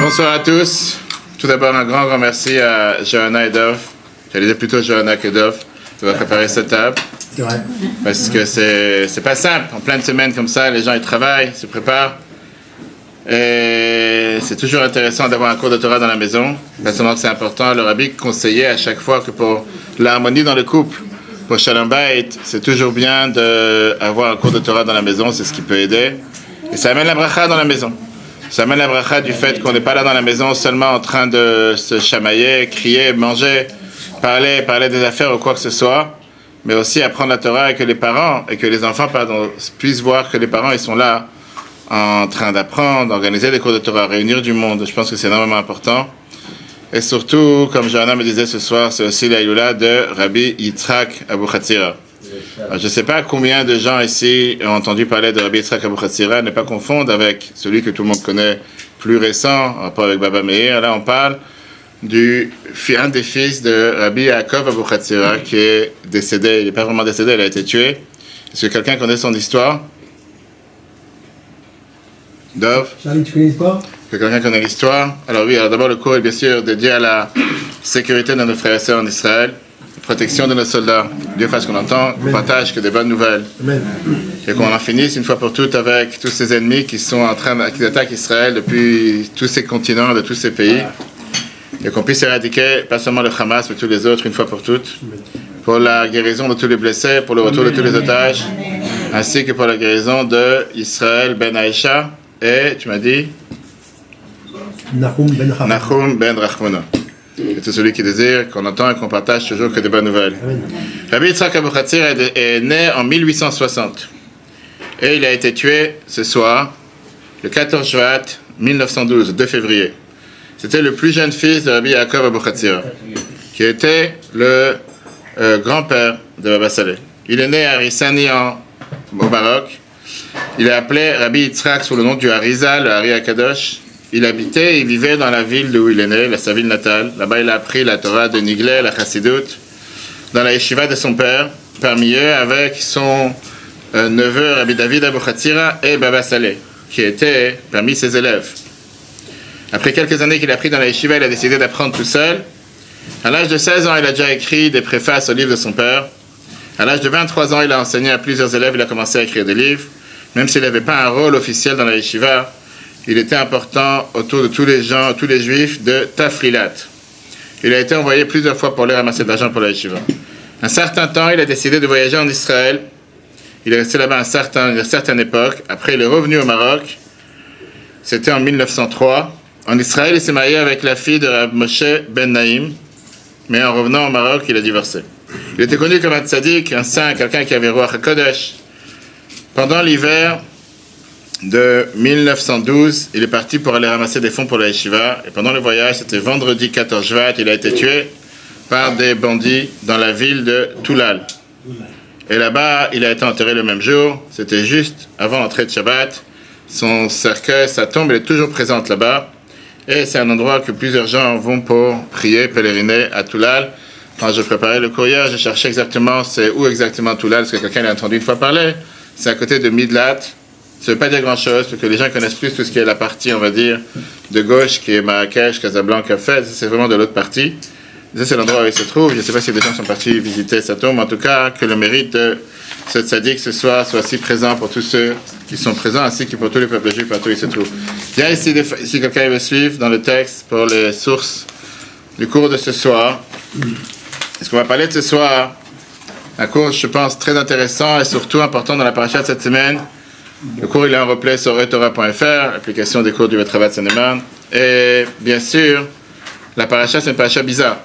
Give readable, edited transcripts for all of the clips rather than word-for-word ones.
Bonsoir à tous. Tout d'abord, un grand merci à Johanna et Dov. J'allais dire plutôt Johanna que Dov de préparer cette table. C'est vrai. Parce que c'est pas simple. En pleine semaine comme ça, les gens ils travaillent, se préparent. Et c'est toujours intéressant d'avoir un cours de Torah dans la maison. Pas seulement que c'est important, le rabbi conseillait à chaque fois que pour l'harmonie dans le couple, pour Shalom Bayit, c'est toujours bien d'avoir un cours de Torah dans la maison, c'est ce qui peut aider. Et ça amène la bracha dans la maison. Ça amène la bracha du fait qu'on n'est pas là dans la maison seulement en train de se chamailler, crier, manger, parler des affaires ou quoi que ce soit, mais aussi apprendre la Torah et que les parents, et que les enfants, puissent voir que les parents, ils sont là en train d'apprendre, d'organiser des cours de Torah, réunir du monde. Je pense que c'est énormément important. Et surtout, comme Johanna me disait ce soir, c'est aussi la Yula de Rabbi Yitzhak Abuchatzira. Je ne sais pas combien de gens ici ont entendu parler de Rabbi Yitzhak Abuchatzira, ne pas confondre avec celui que tout le monde connaît plus récent, en rapport avec Baba Meir. Là, on parle un des fils de Rabbi Yaakov Abuchatzira qui est décédé. Il n'est pas vraiment décédé, il a été tué. Est-ce que quelqu'un connaît son histoire? Dov? Charlie, tu connais l'histoire? Que quelqu'un connaît l'histoire? Alors oui, alors d'abord le cours est bien sûr dédié à la sécurité de nos frères et sœurs en Israël, protection de nos soldats. Dieu fasse qu'on entend, qu'on partage que des bonnes nouvelles. Amen. Et qu'on en finisse une fois pour toutes avec tous ces ennemis qui attaquent Israël depuis tous ces continents, de tous ces pays. Et qu'on puisse éradiquer, pas seulement le Hamas, mais tous les autres une fois pour toutes. Pour la guérison de tous les blessés, pour le retour de tous les otages, ainsi que pour la guérison de Israël ben Aïcha. Et tu m'as dit Nahum ben Rachmona. Et tout celui qui désire qu'on entend et qu'on partage toujours que des bonnes nouvelles. Rabbi Yitzhak Abuchatzira est né en 1860. Et il a été tué ce soir, le 14 juin 1912, 2 février. C'était le plus jeune fils de Rabbi Yaakov Abuchatzira, qui était le grand-père de Baba Saleh. Il est né à Rissani au Maroc. Il est appelé Rabbi Yitzhak sous le nom du Harizal, le Hari Akadosh. Il habitait et vivait dans la ville d'où il est né, sa ville natale. Là-bas, il a appris la Torah de Niglé, la Chassidut, dans la yeshiva de son père, parmi eux avec son neveu Rabbi David Abuchatzira et Baba Saleh, qui étaient parmi ses élèves. Après quelques années qu'il a pris dans la yeshiva, il a décidé d'apprendre tout seul. À l'âge de 16 ans, il a déjà écrit des préfaces au livre de son père. À l'âge de 23 ans, il a enseigné à plusieurs élèves, il a commencé à écrire des livres. Même s'il n'avait pas un rôle officiel dans la yeshiva, il était important autour de tous les gens, tous les juifs de Tafrilat. Il a été envoyé plusieurs fois pour aller ramasser de l'argent pour la yeshiva. Un certain temps, il a décidé de voyager en Israël. Il est resté là-bas une certaine époque. Après, il est revenu au Maroc. C'était en 1903. En Israël, il s'est marié avec la fille de Rab Moshe Ben Naïm. Mais en revenant au Maroc, il a divorcé. Il était connu comme un tzaddik, un saint, quelqu'un qui avait Ruach HaKodesh. Pendant l'hiver de 1912, il est parti pour aller ramasser des fonds pour la yeshiva. Et pendant le voyage, c'était vendredi 14 juin, il a été tué par des bandits dans la ville de Toulal. Et là-bas, il a été enterré le même jour. C'était juste avant l'entrée de Shabbat. Son cercueil, sa tombe, elle est toujours présente là-bas. Et c'est un endroit que plusieurs gens vont pour prier, pèleriner à Toulal. Quand je préparais le courrier, je cherchais exactement, c'est où exactement Toulal, parce que quelqu'un l'a entendu une fois parler. C'est à côté de Midlat. Ça ne veut pas dire grand-chose, parce que les gens connaissent plus tout ce qui est la partie, on va dire, de gauche, qui est Marrakech, Casablanca, Fès. C'est vraiment de l'autre partie. Ça, c'est l'endroit où il se trouve. Je ne sais pas si des gens sont partis visiter sa tombe. En tout cas, que le mérite de ce tzaddik ce soir soit si présent pour tous ceux qui sont présents, ainsi que pour tous les peuples juifs partout où il se trouve. Il y a ici, si quelqu'un veut suivre dans le texte pour les sources du cours de ce soir. Est-ce qu'on va parler de ce soir? Un cours, je pense, très intéressant et surtout important dans la paracha de cette semaine. Le cours, il est en replay sur etora.fr, l'application des cours du Betravat Saneman. Et bien sûr, la paracha, c'est une paracha bizarre.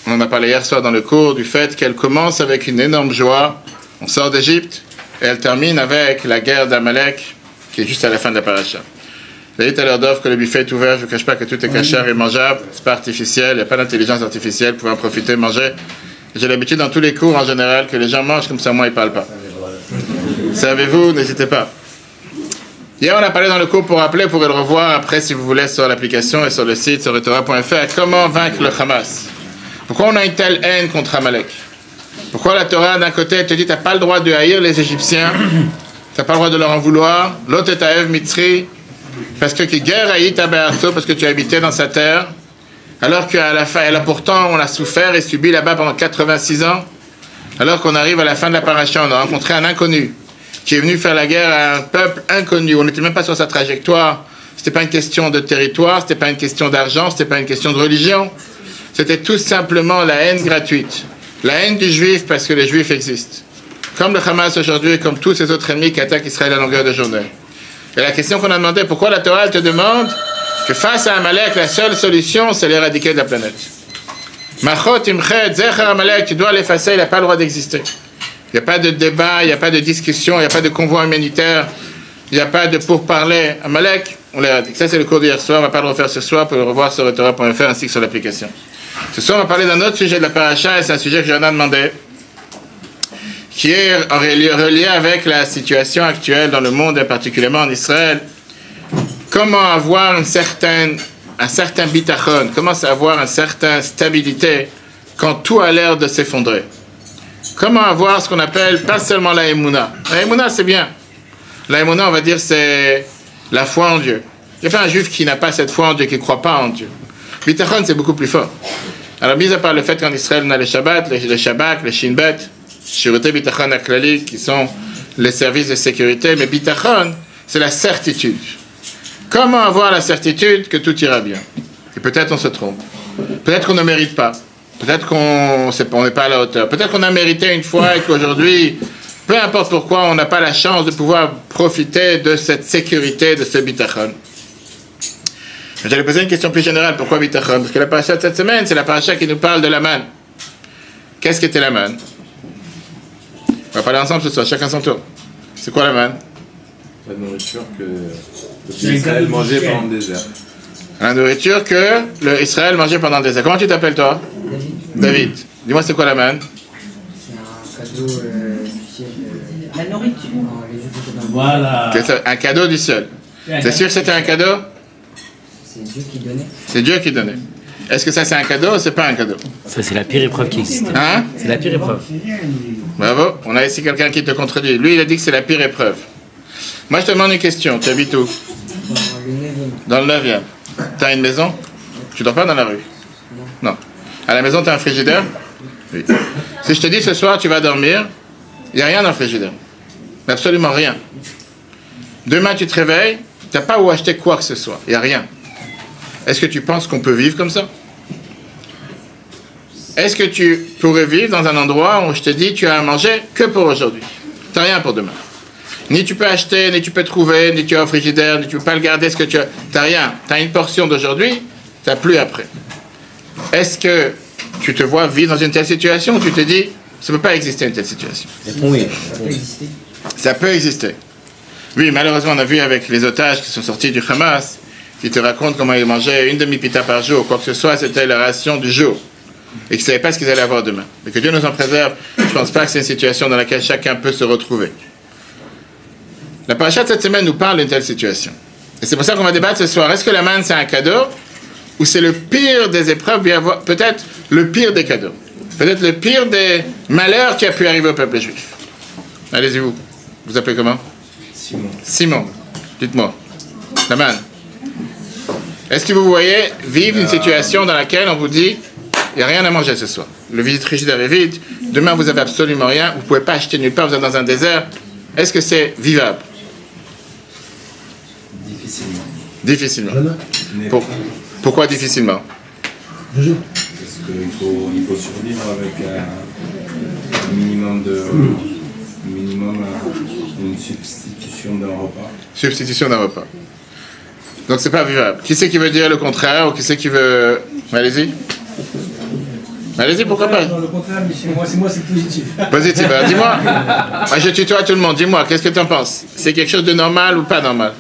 On en a parlé hier soir dans le cours du fait qu'elle commence avec une énorme joie. On sort d'Égypte et elle termine avec la guerre d'Amalek qui est juste à la fin de la paracha. Vous avez dit à l'heure d'offre que le buffet est ouvert. Je ne cache pas que tout est cachère et mangeable. C'est pas artificiel. Il n'y a pas d'intelligence artificielle. Vous pouvez en profiter, manger. J'ai l'habitude dans tous les cours en général que les gens mangent comme ça, moi ils ne parlent pas. Savez-vous, n'hésitez pas. Hier on a parlé dans le cours pour rappeler, vous pourrez le revoir après si vous voulez sur l'application et sur le site sur etora.fr, comment vaincre le Hamas. Pourquoi on a une telle haine contre Amalek? Pourquoi la Torah d'un côté te dit tu n'as pas le droit de haïr les Égyptiens, tu n'as pas le droit de leur en vouloir, l'autre est à Ev Mitzri, Parce que parce que tu habitais dans sa terre, alors qu'à la fin, pourtant, on a souffert et subi là-bas pendant 86 ans, alors qu'on arrive à la fin de la paracha, on a rencontré un inconnu qui est venu faire la guerre à un peuple inconnu. On n'était même pas sur sa trajectoire. C'était pas une question de territoire, c'était pas une question d'argent, c'était pas une question de religion. C'était tout simplement la haine gratuite. La haine du juif parce que les juifs existent. Comme le Hamas aujourd'hui et comme tous ces autres ennemis qui attaquent Israël à longueur de journée. Et la question qu'on a demandé, pourquoi la Torah te demande que face à Amalek, la seule solution, c'est l'éradiquer de la planète. Machot imchet, zecher Amalek, tu dois l'effacer, il n'a pas le droit d'exister. Il n'y a pas de débat, il n'y a pas de discussion, il n'y a pas de convoi humanitaire, il n'y a pas de pourparler. Amalek, on l'éradique. Ça, c'est le cours d'hier soir, on ne va pas le refaire ce soir, pour le revoir sur Torah.fr ainsi que sur l'application. Ce soir, on va parler d'un autre sujet de la paracha, et c'est un sujet que j'en ai demandé, qui est relié avec la situation actuelle dans le monde, et particulièrement en Israël. Comment avoir un certain bitachon, comment avoir une certaine stabilité quand tout a l'air de s'effondrer. Comment avoir ce qu'on appelle pas seulement la émouna. La émouna, c'est bien. La émouna, on va dire, c'est la foi en Dieu. Il n'y a pas un juif qui n'a pas cette foi en Dieu, qui ne croit pas en Dieu. Bitachon, c'est beaucoup plus fort. Alors, mis à part le fait qu'en Israël, on a les Shabbat, les Shabbat, les Shinbet, Shiroté Bitachon Aklali, qui sont les services de sécurité, mais Bitachon, c'est la certitude. Comment avoir la certitude que tout ira bien? Et peut-être on se trompe. Peut-être qu'on ne mérite pas. Peut-être qu'on n'est pas à la hauteur. Peut-être qu'on a mérité une fois et qu'aujourd'hui, peu importe pourquoi, on n'a pas la chance de pouvoir profiter de cette sécurité, de ce bitachon. J'allais poser une question plus générale. Pourquoi bitachon? Parce que la paracha de cette semaine, c'est la paracha qui nous parle de la manne. Qu'est-ce qu'était la manne? On va parler ensemble ce soir, chacun son tour. C'est quoi la manne? La nourriture que Israël mangeait pendant le désert. La nourriture que Israël mangeait pendant le désert. Comment tu t'appelles toi? David. Dis-moi, c'est quoi la manne? C'est un cadeau du ciel. La nourriture. Voilà. C'est un cadeau du ciel. C'est sûr que c'était un cadeau? C'est Dieu qui donnait. C'est Dieu qui donnait. Est-ce que ça c'est un cadeau ou c'est pas un cadeau? Ça, c'est la pire épreuve qui existe. Hein? C'est la pire épreuve. Bravo. On a ici quelqu'un qui te contredit. Lui, il a dit que c'est la pire épreuve. Moi, je te demande une question. Tu habites où? Dans le 9e. Tu as une maison? Tu dors pas dans la rue? Non. À la maison, tu as un frigidaire? Oui. Si je te dis ce soir, tu vas dormir, il n'y a rien dans le frigidaire. Absolument rien. Demain, tu te réveilles, tu n'as pas où acheter quoi que ce soit. Il n'y a rien. Est-ce que tu penses qu'on peut vivre comme ça? Est-ce que tu pourrais vivre dans un endroit où je te dis tu as à manger que pour aujourd'hui? Tu n'as rien pour demain. Ni tu peux acheter, ni tu peux trouver, ni tu as un frigidaire, ni tu peux pas le garder ce que tu as. Tu n'as rien. Tu as une portion d'aujourd'hui, tu n'as plus après. Est-ce que tu te vois vivre dans une telle situation où tu te dis ça ne peut pas exister une telle situation? Oui. Ça peut exister. Ça peut exister. Oui, malheureusement, on a vu avec les otages qui sont sortis du Hamas, qui te racontent comment ils mangeaient une demi-pita par jour, quoi que ce soit, c'était la ration du jour. Et qu'ils ne savaient pas ce qu'ils allaient avoir demain. Mais que Dieu nous en préserve, je ne pense pas que c'est une situation dans laquelle chacun peut se retrouver. La paracha de cette semaine nous parle d'une telle situation. Et c'est pour ça qu'on va débattre ce soir. Est-ce que la manne, c'est un cadeau? Ou c'est le pire des épreuves, peut-être le pire des cadeaux? Peut-être le pire des malheurs qui a pu arriver au peuple juif? Allez-y, vous. Vous appelez comment? Simon. Simon. Dites-moi. La manne. Est-ce que vous voyez vivre une situation dans laquelle on vous dit il n'y a rien à manger ce soir? Le frigidaire est vide. Demain, vous n'avez absolument rien. Vous ne pouvez pas acheter nulle part. Vous êtes dans un désert. Est-ce que c'est vivable? Difficilement. Difficilement. Mais Pourquoi difficilement? parce qu'il faut survivre avec un minimum une substitution d'un repas. Substitution d'un repas. Donc c'est pas vivable. Qui c'est qui veut dire le contraire ou qui c'est qui veut... Allez-y. Allez-y, pourquoi pas? Non, le contraire, mais c'est moi, c'est positif. Positif. Alors dis-moi. Moi, je tutoie tout le monde. Dis-moi, qu'est-ce que tu en penses? C'est quelque chose de normal ou pas normal?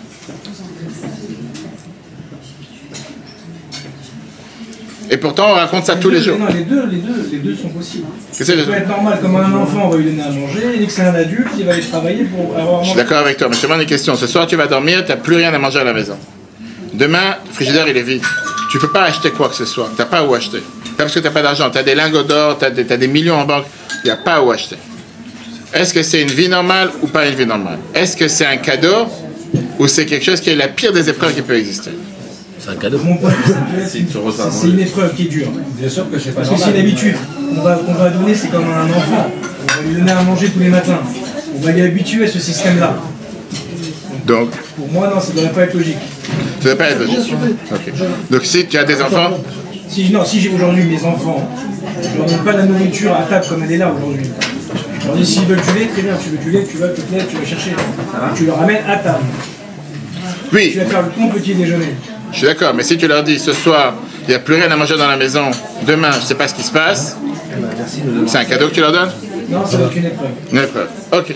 Et pourtant, on raconte ça tous les jours. Non, les deux sont possibles. Qu'est-ce que Ça peut être normal, comme un enfant, on va lui donner à manger, et que c'est un adulte, il va aller travailler pour avoir à Je suis manger. d'accord avec toi, mais je te demande une question. Ce soir, tu vas dormir, tu n'as plus rien à manger à la maison. Demain, le frigidaire, il est vide. Tu ne peux pas acheter quoi que ce soit. Tu n'as pas où acheter. Pas parce que tu n'as pas d'argent. Tu as des lingots d'or, tu as des millions en banque. Il n'y a pas où acheter. Est-ce que c'est une vie normale ou pas une vie normale? Est-ce que c'est un cadeau ou c'est quelque chose qui est la pire des épreuves qui peut exister? C'est un cadeau. Mon point de vue, c'est une épreuve qui est dure. Bien sûr que c'est pas normal. Parce que c'est une habitude. On va donner, c'est comme un enfant. On va lui donner à manger tous les matins. On va lui habituer à ce système-là. Donc, pour moi, non, ça ne devrait pas être logique. Ça ne devrait pas être logique. Okay. Donc, si tu as des enfants... Si j'ai aujourd'hui mes enfants, je ne leur donne pas la nourriture à table comme elle est là aujourd'hui. Je leur dis, s'ils veulent du lait, très bien, tu veux du lait, tu vas chercher. Tu leur ramènes à table. Oui. Tu vas faire ton petit déjeuner. Je suis d'accord, mais si tu leur dis, ce soir, il n'y a plus rien à manger dans la maison, demain, je ne sais pas ce qui se passe, c'est un cadeau que tu leur donnes? Non, ça va être une épreuve. Une épreuve, ok.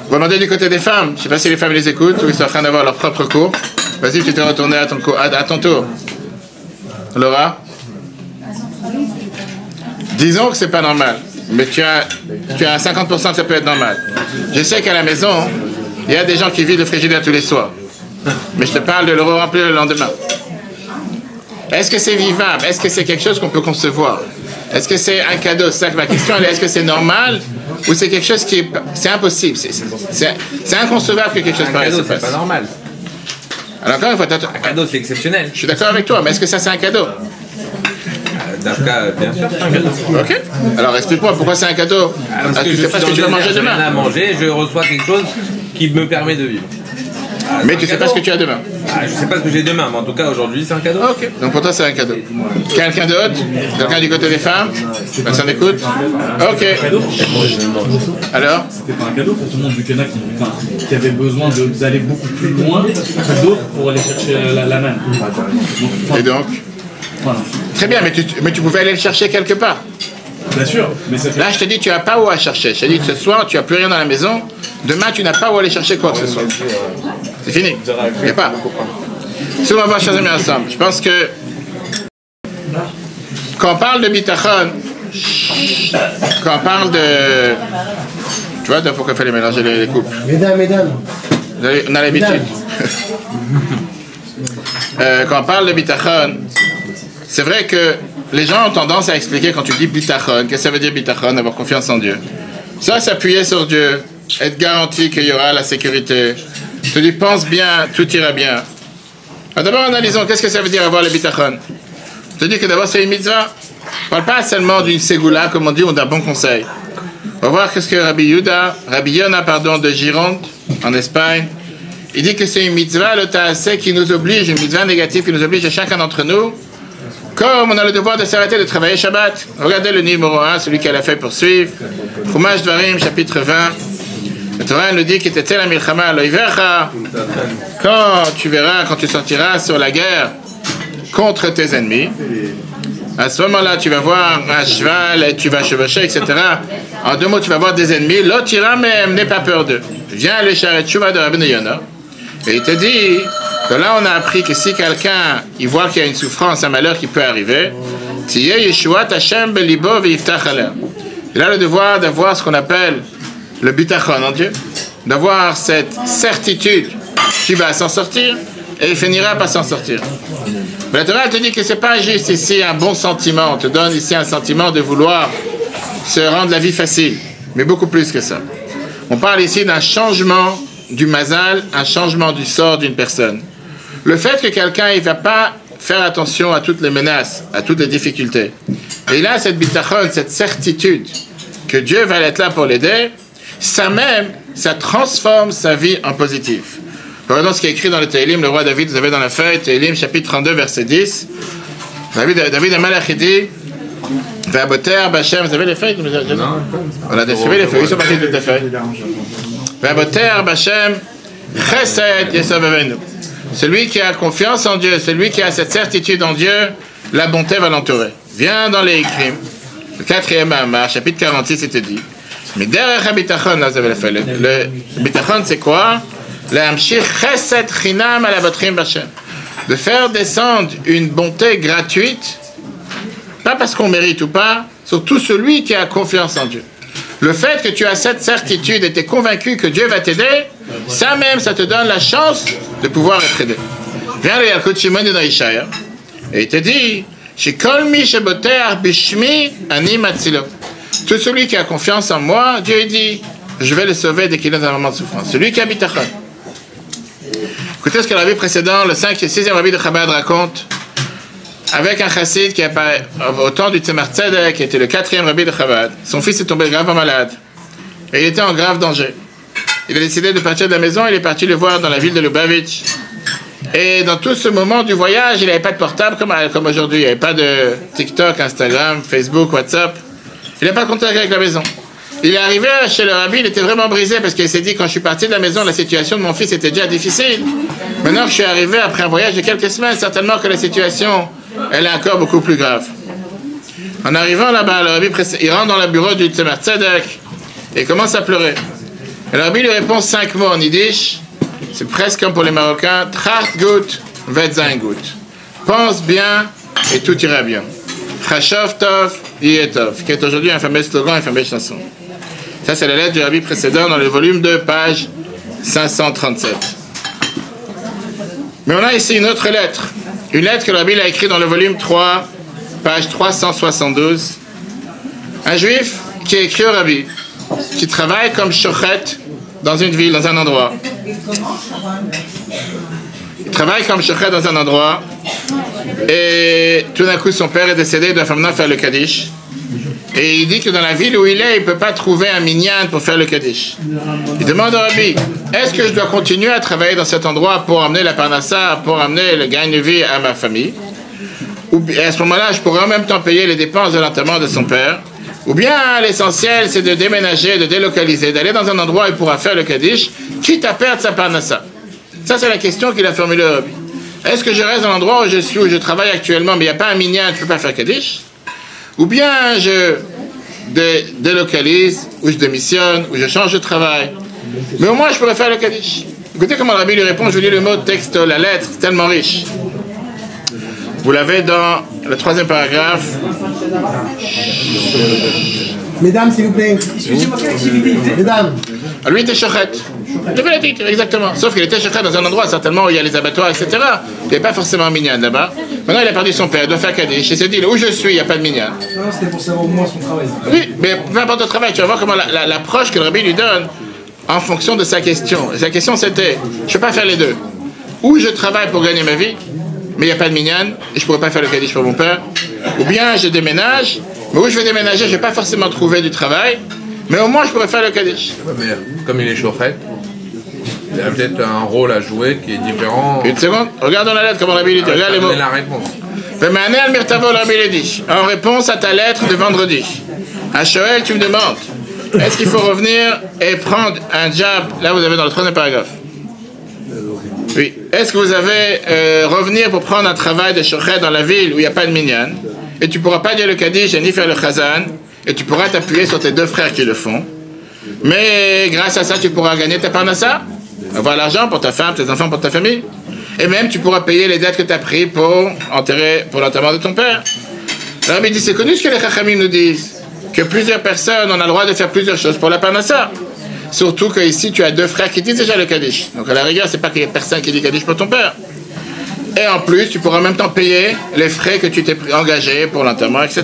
Vous demandez du côté des femmes, je ne sais pas si les femmes les écoutent ou ils sont en train d'avoir leur propre cours. Vas-y, tu t'es retourné à ton tour. Laura? Disons que c'est pas normal, mais tu as 50% que ça peut être normal. Je sais qu'à la maison, il y a des gens qui vident le frigidaire tous les soirs. Mais je te parle de le remplir le lendemain. Est-ce que c'est vivable? Est-ce que c'est quelque chose qu'on peut concevoir? Est-ce que c'est un cadeau? C'est ça que ma question est. Est-ce que c'est normal ou c'est quelque chose qui est... C'est impossible. C'est inconcevable que quelque chose pareil se passe. C'est pas normal. Alors encore une fois, un cadeau, c'est exceptionnel. Je suis d'accord avec toi, mais est-ce que ça c'est un cadeau? D'Afka, bien sûr, c'est un cadeau. Ok. Alors explique-moi pourquoi c'est un cadeau. Parce que je sais pas ce que tu vas manger demain. J'ai rien à manger, je reçois quelque chose qui me permet de vivre. Mais tu sais pas ce que tu as demain. Je sais pas ce que j'ai demain, mais en tout cas aujourd'hui c'est un cadeau. Ok. Donc pour toi c'est un cadeau. Quelqu'un d'autre? Quelqu'un du côté des femmes? Personne n'écoute? Ok. Alors? C'était pas un cadeau pour tout le monde vu qu'il y en a qui avaient besoin d'aller beaucoup plus loin que d'autres pour aller chercher la manne. Et donc? Voilà. Très bien, mais tu pouvais aller le chercher quelque part. Bien sûr. Mais ça fait... Là, je te dis, tu n'as pas où à chercher. Je te dis, ce soir, tu n'as plus rien dans la maison. Demain, tu n'as pas où aller chercher quoi que ce soit. C'est fini. Il n'y a pas. Si on va voir, chers amis, ensemble, je pense que quand on parle de bitachon, quand on parle de... Tu vois, pourquoi il fallait mélanger les couples? Mesdames. On a l'habitude. Quand on parle de bitachon, c'est vrai que les gens ont tendance à expliquer quand tu dis bitachon, qu'est-ce que ça veut dire bitachon, avoir confiance en Dieu. Ça, s'appuyer sur Dieu, être garanti qu'il y aura la sécurité. Je te dis, pense bien, tout ira bien. Alors d'abord, analysons, qu'est-ce que ça veut dire avoir le bitachon? Je te dis que d'abord, c'est une mitzvah. On ne parle pas seulement d'une ségoula, comme on dit, ou d'un bon conseil. On va voir qu'est-ce que Rabbi Yona, de Gironde, en Espagne, il dit que c'est une mitzvah, le ta'aseh, qui nous oblige, une mitzvah négative qui nous oblige à chacun d'entre nous, comme on a le devoir de s'arrêter de travailler Shabbat. Regardez le numéro 1, celui qui a la fait poursuivre. Chumash Dvarim, chapitre 20. Le Torah nous dit qu'il était la milchama loivecha. Quand tu sortiras sur la guerre contre tes ennemis, à ce moment-là, tu vas voir un cheval, et tu vas chevaucher, etc. En deux mots, tu vas voir des ennemis. L'autre ira, mais n'aie pas peur d'eux. Viens le Sharet Tshuva de Rabbi Yona. Et il te dit que là, on a appris que si quelqu'un il voit qu'il y a une souffrance, un malheur qui peut arriver, il a le devoir d'avoir ce qu'on appelle le bitachon en Dieu, d'avoir cette certitude qu'il va s'en sortir et il finira par s'en sortir. Mais la Torah te dit que ce n'est pas juste ici un bon sentiment, on te donne ici un sentiment de vouloir se rendre la vie facile, mais beaucoup plus que ça. On parle ici d'un changement du mazal, un changement du sort d'une personne. Le fait que quelqu'un ne va pas faire attention à toutes les menaces, à toutes les difficultés, et là, cette bitachon, cette certitude que Dieu va être là pour l'aider, ça transforme sa vie en positif. Regardons ce qui est écrit dans le Tehillim, le roi David, vous avez dans la feuille, Tehillim, chapitre 32, verset 10. David Amalek dit, Vaboter, Bachem, vous avez les feuilles? Non. On a distribué les feuilles, ils sont partis de toutes les feuilles. Vaboter, Bachem, Chesed, Yesod Avenu. Celui qui a confiance en Dieu, celui qui a cette certitude en Dieu, la bonté va l'entourer. Viens dans les écrits, le 4e Amar, chapitre 46, c'était dit. Mais derrière le bitachon, là vous avez la feuille. Le bitachon, c'est quoi? L'amshir chesed chinam ala botrim b'Hashem. De faire descendre une bonté gratuite, pas parce qu'on mérite ou pas, sur tout celui qui a confiance en Dieu. Le fait que tu as cette certitude et tu es convaincu que Dieu va t'aider, ça même, ça te donne la chance de pouvoir être aidé. Viens le Yalkut Shimon dans Ishaïa, et il te dit, Shekol mi sheboteach bishmi ani matzilo. Tout celui qui a confiance en moi, Dieu dit, je vais le sauver dès qu'il est dans un moment de souffrance. Celui qui a bitachon. Écoutez ce que le rabbi précédent, le 5e et 6e rabbi de Chabad raconte, avec un chassid qui apparaît au temps du Tzemar Tzedek, qui était le 4e rabbi de Chabad. Son fils est tombé gravement malade. Et il était en grave danger. Il a décidé de partir de la maison, il est parti le voir dans la ville de Lubavitch. Et dans tout ce moment du voyage, il n'avait pas de portable comme aujourd'hui. Il n'y avait pas de TikTok, Instagram, Facebook, WhatsApp. Il n'a pas de contact avec la maison. Il est arrivé chez le rabbi, il était vraiment brisé parce qu'il s'est dit, quand je suis parti de la maison, la situation de mon fils était déjà difficile. Maintenant que je suis arrivé après un voyage de quelques semaines, certainement que la situation, elle est encore beaucoup plus grave. En arrivant là-bas, le rabbi, il rentre dans le bureau du Tzemar Tzedek et commence à pleurer. Et le rabbi lui répond 5 mots en yiddish. C'est presque comme pour les Marocains. Tracht gut, wird sein gut. Pense bien et tout ira bien. Chashov tov, yeh tov, qui est aujourd'hui un fameux slogan, une fameuse chanson. Ça, c'est la lettre du rabbi précédent dans le volume 2, page 537. Mais on a ici une autre lettre. Une lettre que le rabbi a écrite dans le volume 3, page 372. Un juif qui a écrit au rabbi, qui travaille comme shochet dans une ville, dans un endroit. Il travaille comme shochet dans un endroit. Et tout d'un coup, son père est décédé, il doit maintenant faire le Kaddish. Et il dit que dans la ville où il est, il ne peut pas trouver un minyan pour faire le Kaddish. Il demande au rabbi, est-ce que je dois continuer à travailler dans cet endroit pour amener la parnassa, pour amener le gain de vie à ma famille? Ou à ce moment-là, je pourrais en même temps payer les dépenses de l'enterrement de son père. Ou bien l'essentiel, c'est de déménager, de délocaliser, d'aller dans un endroit où il pourra faire le Kaddish, quitte à perdre sa parnassa. Ça, c'est la question qu'il a formulée au rabbi. Est-ce que je reste dans l'endroit où je suis, où je travaille actuellement, mais il n'y a pas un minyan, je ne peux pas faire Kaddish? Ou bien je délocalise, ou je démissionne, ou je change de travail. Mais au moins, je pourrais faire le Kaddish. Écoutez comment le rabbi lui répond, je vous lis le mot texte, la lettre, c'est tellement riche. Vous l'avez dans le 3e paragraphe. Mesdames, s'il vous plaît. Excusez-moi, quelle activité il fait? Mesdames. Lui, il était shochet. Je vais la titre, exactement. Sauf qu'il était shochet dans un endroit, certainement, où il y a les abattoirs, etc. Il n'y avait pas forcément un minyan là-bas. Maintenant, il a perdu son père, il doit faire Kaddish. Il s'est dit, où je suis, il n'y a pas de minyan. Non, c'était pour savoir au moins son travail. Oui, mais peu importe le travail, tu vas voir comment l'approche que le rabbi lui donne en fonction de sa question. Et sa question, c'était, je ne peux pas faire les deux. Ou je travaille pour gagner ma vie, mais il n'y a pas de minyan, et je ne pourrais pas faire le Kaddish pour mon père. Ou bien je déménage, mais où je vais déménager, je ne vais pas forcément trouver du travail, mais au moins je pourrais faire le Kaddish. Mais comme il est shochet, il a peut-être un rôle à jouer qui est différent. Une seconde, regarde dans la lettre comment le rabbi lui dit, regarde les mots. La réponse. Le rabbi lui dit, en réponse à ta lettre de vendredi, à Shoel, tu me demandes, est-ce qu'il faut revenir et prendre un job, là vous avez dans le 3e paragraphe. Oui. Est-ce que vous avez revenir pour prendre un travail de shochet dans la ville où il n'y a pas de minyan, et tu ne pourras pas dire le Kaddish et ni faire le chazan, et tu pourras t'appuyer sur tes 2 frères qui le font, mais grâce à ça tu pourras gagner ta parnassa, avoir l'argent pour ta femme, tes enfants, pour ta famille, et même tu pourras payer les dettes que tu as prises pour l'enterrement de ton père. Le rabbi dit, c'est connu ce que les chachamim nous disent, que plusieurs personnes ont le droit de faire plusieurs choses pour la parnassa. Surtout que ici tu as 2 frères qui disent déjà le Kaddish. Donc à la rigueur, c'est pas qu'il y a personne qui dit Kaddish pour ton père. Et en plus, tu pourras en même temps payer les frais que tu t'es engagé pour l'enterrement, etc.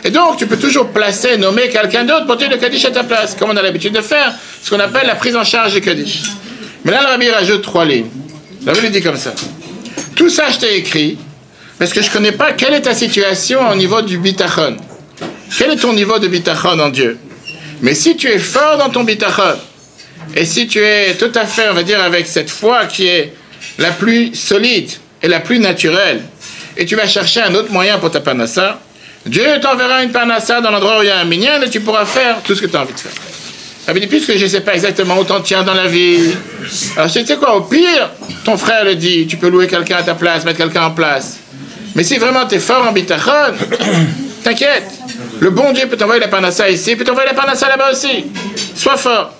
Et donc, tu peux toujours placer, nommer quelqu'un d'autre pour dire le Kaddish à ta place, comme on a l'habitude de faire, ce qu'on appelle la prise en charge du Kaddish. Mais là, le rabbi rajoute 3 lignes. Le rabbi dit comme ça. Tout ça, je t'ai écrit, parce que je ne connais pas quelle est ta situation au niveau du bitachon. Quel est ton niveau de bitachon en Dieu? Mais si tu es fort dans ton bitachon, et si tu es tout à fait, on va dire, avec cette foi qui est la plus solide et la plus naturelle, et tu vas chercher un autre moyen pour ta parnassa, Dieu t'enverra une parnassa dans l'endroit où il y a un minyan et tu pourras faire tout ce que tu as envie de faire. Ça veut dire, puisque je ne sais pas exactement où t'en tiens dans la vie, alors tu sais quoi, au pire, ton frère le dit, tu peux louer quelqu'un à ta place, mettre quelqu'un en place. Mais si vraiment tu es fort en bitachon, t'inquiète. Le bon Dieu peut t'envoyer la parnassa ici, peut t'envoyer la parnassa là-bas aussi. Sois fort.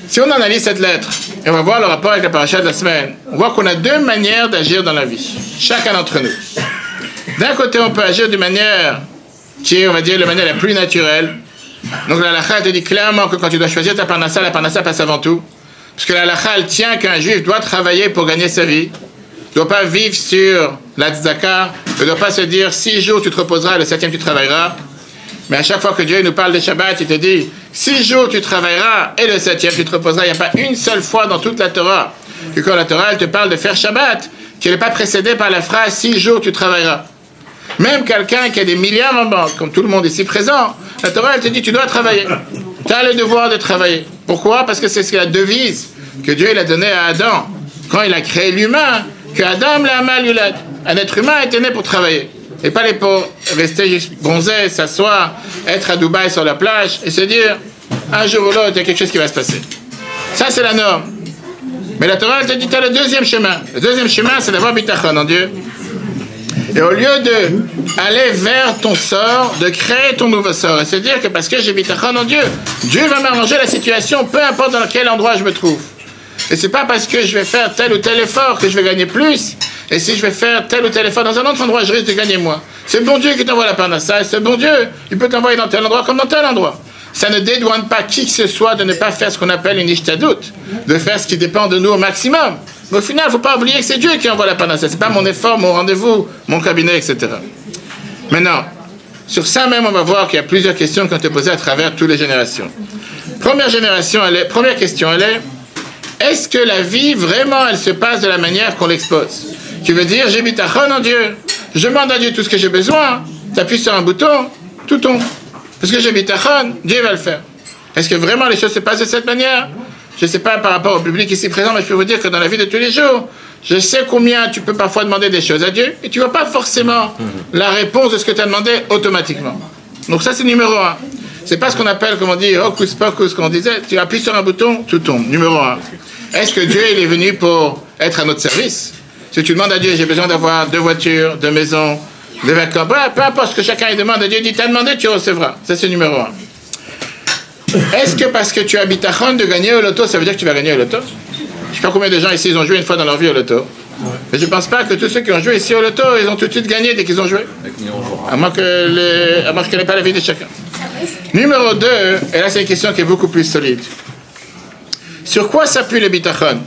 Si on analyse cette lettre, et on va voir le rapport avec la paracha de la semaine, on voit qu'on a 2 manières d'agir dans la vie, chacun d'entre nous. D'un côté, on peut agir d'une manière qui est, on va dire, la manière la plus naturelle. Donc la halakha te dit clairement que quand tu dois choisir ta parnassa, la parnassa passe avant tout. Parce que la halakha, elle tient qu'un juif doit travailler pour gagner sa vie. Ne doit pas vivre sur la tzedaka, ne doit pas se dire 6 jours tu te reposeras et le 7e tu travailleras. Mais à chaque fois que Dieu nous parle de Shabbat, il te dit 6 jours tu travailleras et le 7e tu te reposeras. Il n'y a pas une seule fois dans toute la Torah que quand la Torah elle te parle de faire Shabbat, qui n'est pas précédée par la phrase 6 jours tu travailleras. Même quelqu'un qui a des milliards en banque, comme tout le monde ici présent, la Torah elle te dit tu dois travailler. Tu as le devoir de travailler. Pourquoi? Parce que c'est la devise que Dieu il a donnée à Adam quand il a créé l'humain, que Adam l'amal yulad. Un être humain était né pour travailler. Et pas les pour rester juste bronzé, s'asseoir, être à Dubaï sur la plage et se dire un jour ou l'autre il y a quelque chose qui va se passer. Ça c'est la norme. Mais la Torah elle te dit tu as le deuxième chemin. Le deuxième chemin c'est d'avoir bitachon en Dieu. Et au lieu d'aller vers ton sort, de créer ton nouveau sort. Et se dire que parce que j'ai bitachon en Dieu, Dieu va m'arranger la situation, peu importe dans quel endroit je me trouve. Et c'est pas parce que je vais faire tel ou tel effort que je vais gagner plus. Et si je vais faire tel ou tel effort dans un autre endroit, je risque de gagner moins. C'est bon Dieu qui t'envoie la parnassa. C'est bon Dieu, il peut t'envoyer dans tel endroit comme dans tel endroit. Ça ne dédouane pas qui que ce soit de ne pas faire ce qu'on appelle une ishtadout, de faire ce qui dépend de nous au maximum. Mais au final, il ne faut pas oublier que c'est Dieu qui envoie la parnassa. Ce n'est pas mon effort, mon rendez-vous, mon cabinet, etc. Maintenant, sur ça même, on va voir qu'il y a plusieurs questions qui ont été posées à travers toutes les générations. Première question, elle est est-ce que la vie, vraiment, elle se passe de la manière qu'on l'expose? Qui veut dire, j'ai bitachon en Dieu. Je demande à Dieu tout ce que j'ai besoin. Tu appuies sur un bouton, tout tombe. Parce que j'ai bitachon, Dieu va le faire. Est-ce que vraiment les choses se passent de cette manière? Je ne sais pas par rapport au public ici présent, mais je peux vous dire que dans la vie de tous les jours, je sais combien tu peux parfois demander des choses à Dieu et tu ne vois pas forcément la réponse de ce que tu as demandé automatiquement. Donc ça, c'est numéro 1. C'est pas ce qu'on appelle, comme on dit, hocus pocus, comme on disait, tu appuies sur un bouton, tout tombe. Numéro 1. Est-ce que Dieu, il est venu pour être à notre service? Si tu demandes à Dieu, j'ai besoin d'avoir 2 voitures, 2 maisons, 2 vacances, peu importe ce que chacun demande à Dieu, dit, t'as demandé, tu recevras. Ça, c'est numéro 1. Est-ce que parce que tu as bitachon de gagner au loto, ça veut dire que tu vas gagner au loto? Je ne sais pas combien de gens ici, ils ont joué une fois dans leur vie au loto. Mais je ne pense pas que tous ceux qui ont joué ici au loto, ils ont tout de suite gagné dès qu'ils ont joué. À moins que je ne connais pas la vie de chacun. Numéro 2, et là c'est une question qui est beaucoup plus solide. Sur quoi s'appuie le bitachon?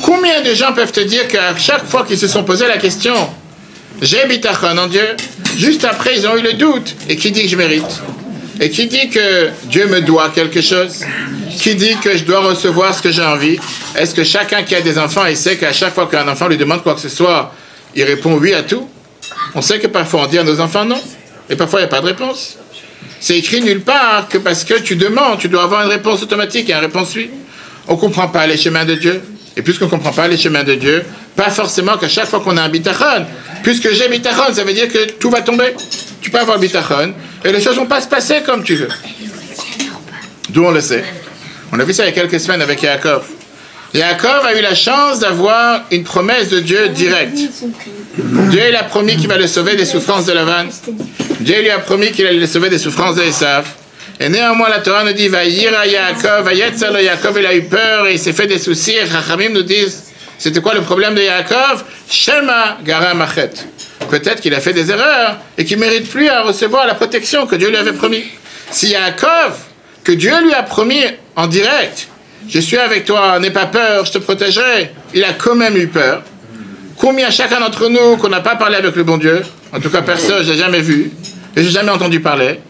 Combien de gens peuvent te dire qu'à chaque fois qu'ils se sont posé la question, j'ai bitachon en Dieu, juste après ils ont eu le doute, et qui dit que je mérite? Et qui dit que Dieu me doit quelque chose? Qui dit que je dois recevoir ce que j'ai envie? Est-ce que chacun qui a des enfants, il sait qu'à chaque fois qu'un enfant lui demande quoi que ce soit, il répond oui à tout? On sait que parfois on dit à nos enfants non, et parfois il n'y a pas de réponse. C'est écrit nulle part que parce que tu demandes, tu dois avoir une réponse automatique et une réponse oui. On ne comprend pas les chemins de Dieu. Et puisqu'on ne comprend pas les chemins de Dieu, pas forcément qu'à chaque fois qu'on a un bitachon, puisque j'ai bitachon, ça veut dire que tout va tomber. Tu peux avoir bitachon et les choses ne vont pas se passer comme tu veux. D'où on le sait. On a vu ça il y a quelques semaines avec Yaakov. Yaakov a eu la chance d'avoir une promesse de Dieu directe. Dieu il a promis qu'il va le sauver des souffrances de Lavan. Dieu lui a promis qu'il allait le sauver des souffrances de Esav. Et néanmoins la Torah nous dit Vayira Yaakov, Vayetzalo Yaakov, il a eu peur et il s'est fait des soucis. Et Chachamim nous disent c'était quoi le problème de Yaakov? Shema Gara Machet. Peut-être qu'il a fait des erreurs et qu'il ne mérite plus à recevoir la protection que Dieu lui avait promis. Si Yaakov, que Dieu lui a promis en direct, je suis avec toi, n'aie pas peur, je te protégerai, il a quand même eu peur. Combien chacun d'entre nous qu'on n'a pas parlé avec le bon Dieu? En tout cas personne, je n'ai jamais vu et je n'ai jamais entendu parler.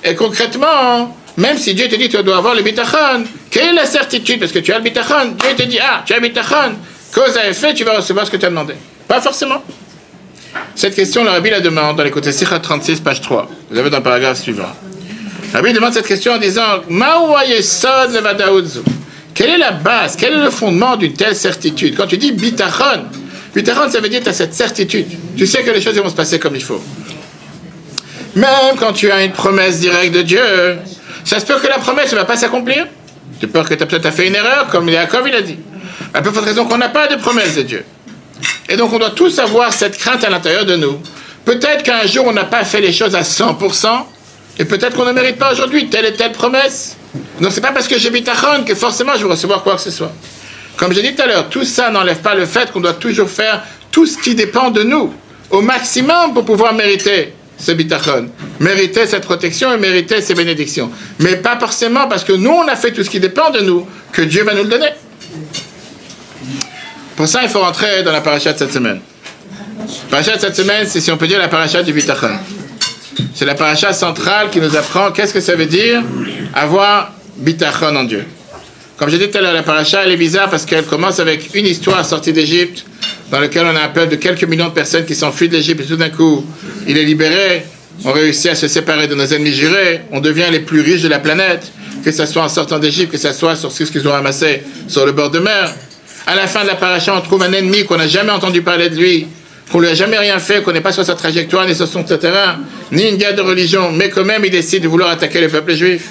Et concrètement, même si Dieu te dit que tu dois avoir le bitachon, quelle est la certitude? Parce que tu as le bitachon, Dieu te dit tu as le bitachon, cause à effet, tu vas recevoir ce que tu as demandé. Pas forcément. Cette question, le Rabbi la demande dans les côtés Sikha 36, page 3. Vous avez dans le paragraphe suivant. Le Rabbi demande cette question en disant quelle est la base, quel est le fondement d'une telle certitude? Quand tu dis bitachon, bitachon ça veut dire que tu as cette certitude. Tu sais que les choses vont se passer comme il faut. Même quand tu as une promesse directe de Dieu, ça se peut que la promesse ne va pas s'accomplir. Tu peux que tu as peut-être fait une erreur, comme Yaakov il a dit. À peu près raison qu'on n'a pas de promesse de Dieu. Et donc on doit tous avoir cette crainte à l'intérieur de nous. Peut-être qu'un jour on n'a pas fait les choses à 100%, et peut-être qu'on ne mérite pas aujourd'hui telle et telle promesse. Donc c'est pas parce que j'ai bitachon que forcément je vais recevoir quoi que ce soit. Comme j'ai dit tout à l'heure, tout ça n'enlève pas le fait qu'on doit toujours faire tout ce qui dépend de nous, au maximum pour pouvoir mériter ce bitachon, mériter cette protection et mériter ces bénédictions. Mais pas forcément parce que nous on a fait tout ce qui dépend de nous, que Dieu va nous le donner. Pour ça, il faut rentrer dans la paracha de cette semaine. La paracha de cette semaine, c'est, si on peut dire, la paracha du bitachon. C'est la paracha centrale qui nous apprend qu'est-ce que ça veut dire avoir bitachon en Dieu. Comme j'ai dit tout à l'heure, la paracha, elle est bizarre parce qu'elle commence avec une histoire sortie d'Égypte, dans laquelle on a un peuple de quelques millions de personnes qui s'enfuient d'Égypte, et tout d'un coup, il est libéré, on réussit à se séparer de nos ennemis jurés, on devient les plus riches de la planète, que ce soit en sortant d'Égypte, que ce soit sur ce qu'ils ont ramassé sur le bord de mer. À la fin de la paracha, on trouve un ennemi qu'on n'a jamais entendu parler de lui, qu'on lui a jamais rien fait, qu'on n'est pas sur sa trajectoire, ni sur son terrain, ni une guerre de religion, mais quand même, il décide de vouloir attaquer le peuple juif,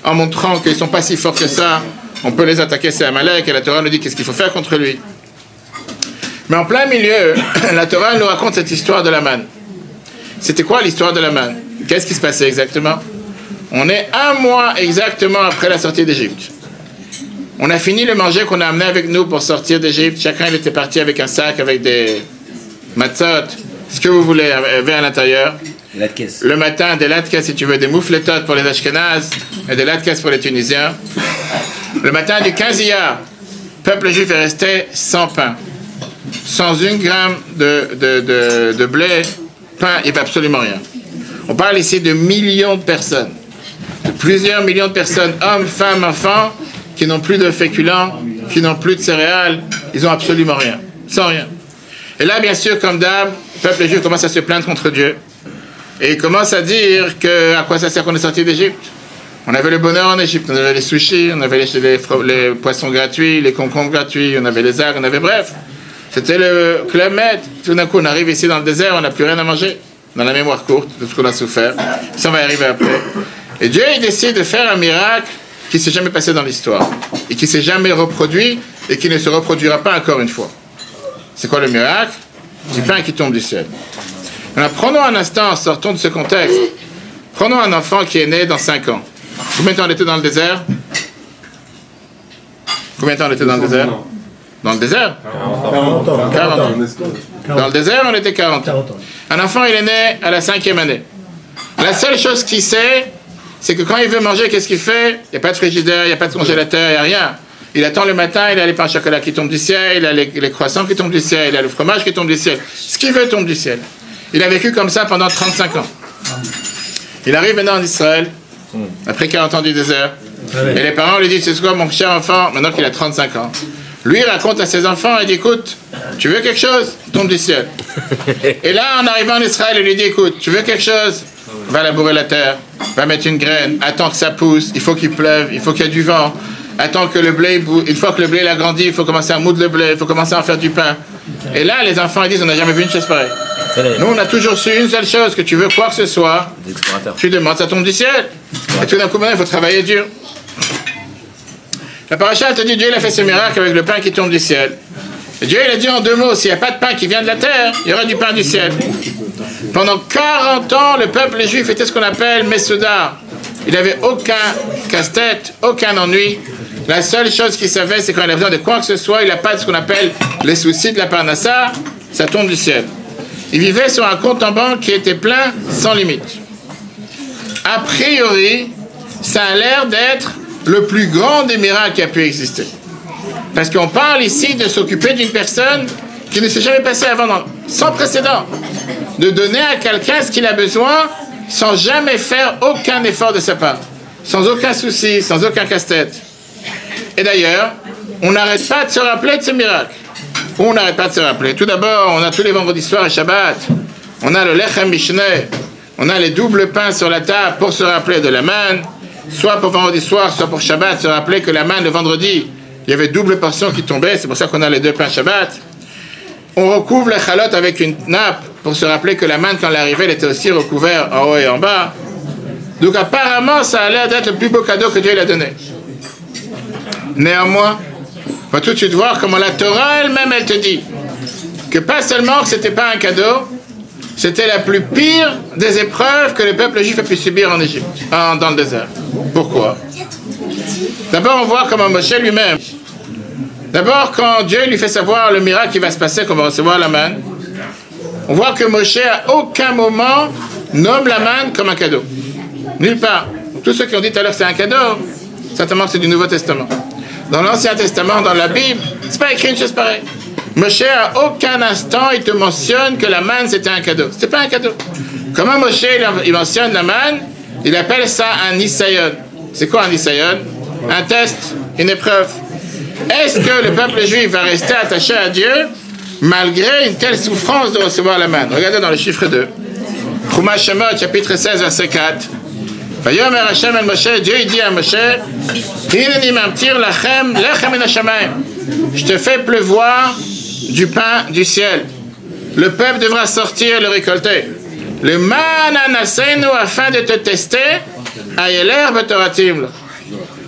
en montrant qu'ils ne sont pas si forts que ça. On peut les attaquer, c'est Amalek, et la Torah nous dit qu'est-ce qu'il faut faire contre lui. Mais en plein milieu, la Torah nous raconte cette histoire de la manne. C'était quoi l'histoire de la manne? Qu'est-ce qui se passait exactement? On est 1 mois exactement après la sortie d'Égypte. On a fini le manger qu'on a amené avec nous pour sortir d'Égypte. Chacun il était parti avec un sac, avec des matzot, ce que vous voulez, avait à l'intérieur. Le matin, des latkes, si tu veux, des moufletotes pour les Ashkénazes et des latkes pour les Tunisiens. Le matin du 15 Iyar, le peuple juif est resté sans pain, sans 1 gramme de blé, pain, il n'y avait absolument rien. On parle ici de millions de personnes, de plusieurs millions de personnes, hommes, femmes, enfants, qui n'ont plus de féculents, qui n'ont plus de céréales, ils n'ont absolument rien, sans rien. Et là, bien sûr, comme d'hab, le peuple juif commence à se plaindre contre Dieu, et il commence à dire que, à quoi ça sert qu'on est sorti d'Égypte. On avait le bonheur en Égypte, on avait les sushis, on avait les poissons gratuits, les concombres gratuits, on avait les algues, on avait bref. C'était le Club Med. Tout d'un coup, on arrive ici dans le désert, on n'a plus rien à manger. Dans la mémoire courte de ce qu'on a souffert. Ça va arriver après. Et Dieu, il décide de faire un miracle qui ne s'est jamais passé dans l'histoire. Et qui ne s'est jamais reproduit et qui ne se reproduira pas encore une fois. C'est quoi le miracle? Du pain qui tombe du ciel. Alors, prenons un instant, sortons de ce contexte. Prenons un enfant qui est né dans 5 ans. Combien de temps on était dans le désert? Combien de temps on était dans le désert? Dans le désert? 40 ans. 40 ans. Dans le désert, on était 40 ans. Un enfant, il est né à la 5e année. La seule chose qu'il sait, c'est que quand il veut manger, qu'est-ce qu'il fait? Il n'y a pas de frigidaire, il n'y a pas de congélateur, il n'y a rien. Il attend le matin, il a les pains au chocolat qui tombent du ciel, il a les croissants qui tombent du ciel, il a le fromage qui tombe du ciel. Ce qu'il veut tombe du ciel. Il a vécu comme ça pendant 35 ans. Il arrive maintenant en Israël, après 40 ans du désert, et les parents lui disent, c'est quoi mon cher enfant, maintenant qu'il a 35 ans. Lui, il raconte à ses enfants, il dit, écoute, tu veux quelque chose? Tombe du ciel. Et là, en arrivant en Israël, il lui dit, écoute, tu veux quelque chose? Va labourer la terre, va mettre une graine, attends que ça pousse, il faut qu'il pleuve, il faut qu'il y ait du vent, attends que le blé, une fois que le blé a grandi, il faut commencer à moudre le blé, il faut commencer à en faire du pain. Et là, les enfants, ils disent, on n'a jamais vu une chose pareille. Nous, on a toujours su une seule chose, que tu veux quoi que ce soit, tu demandes, ça tombe du ciel. Et tout d'un coup, maintenant, il faut travailler dur. La paracha, elle te dit, Dieu, il a fait ce miracle avec le pain qui tombe du ciel. Et Dieu, il a dit en 2 mots, s'il n'y a pas de pain qui vient de la terre, il y aura du pain du ciel. Pendant 40 ans, le peuple juif était ce qu'on appelle Messoudar. Il n'avait aucun casse-tête, aucun ennui. La seule chose qu'il savait, c'est quand il a besoin de quoi que ce soit, il n'a pas de ce qu'on appelle les soucis de la parnassa, ça tombe du ciel. Il vivait sur un compte en banque qui était plein, sans limite. A priori, ça a l'air d'être le plus grand des miracles qui a pu exister. Parce qu'on parle ici de s'occuper d'une personne qui ne s'est jamais passée avant, sans précédent. De donner à quelqu'un ce qu'il a besoin sans jamais faire aucun effort de sa part. Sans aucun souci, sans aucun casse-tête. Et d'ailleurs, on n'arrête pas de se rappeler de ce miracle. On n'arrête pas de se rappeler. Tout d'abord, on a tous les vendredis soirs et Shabbat. On a le Lechem Mishneh. On a les doubles pains sur la table pour se rappeler de la manne. Soit pour vendredi soir, soit pour Shabbat, se rappeler que la manne le vendredi, il y avait double portion qui tombait. C'est pour ça qu'on a les 2 pains Shabbat. On recouvre la chalotte avec une nappe pour se rappeler que la manne, quand elle arrivait, elle était aussi recouverte en haut et en bas. Donc apparemment, ça a l'air d'être le plus beau cadeau que Dieu lui a donné. Néanmoins, on va tout de suite voir comment la Torah elle-même, elle te dit que pas seulement que ce n'était pas un cadeau, c'était la plus pire des épreuves que le peuple juif a pu subir en Égypte, dans le désert. Pourquoi? D'abord, on voit comment Moshe lui-même, d'abord, quand Dieu lui fait savoir le miracle qui va se passer, qu'on va recevoir la manne, on voit que Moshe à aucun moment nomme la manne comme un cadeau. Nulle part. Tous ceux qui ont dit tout à l'heure que c'est un cadeau, certainement que c'est du Nouveau Testament. Dans l'Ancien Testament, dans la Bible, c'est pas écrit une chose pareille. Moshe, à aucun instant, il te mentionne que la manne, c'était un cadeau. C'était pas un cadeau. Comment Moshe il mentionne la manne? Il appelle ça un nisayon. C'est quoi un nisayon? Un test, une épreuve. Est-ce que le peuple juif va rester attaché à Dieu malgré une telle souffrance de recevoir la manne? Regardez dans le chiffre 2. Chumash Shemot, chapitre 16, verset 4. Vayomer Hashem el Moshe, Dieu il dit à Moshe, Hineni mamtir lachem lechem min hashamayim. Je te fais pleuvoir du pain du ciel. Le peuple devra sortir et le récolter. Le mana nasenu afin de te tester, ayeler betoratim.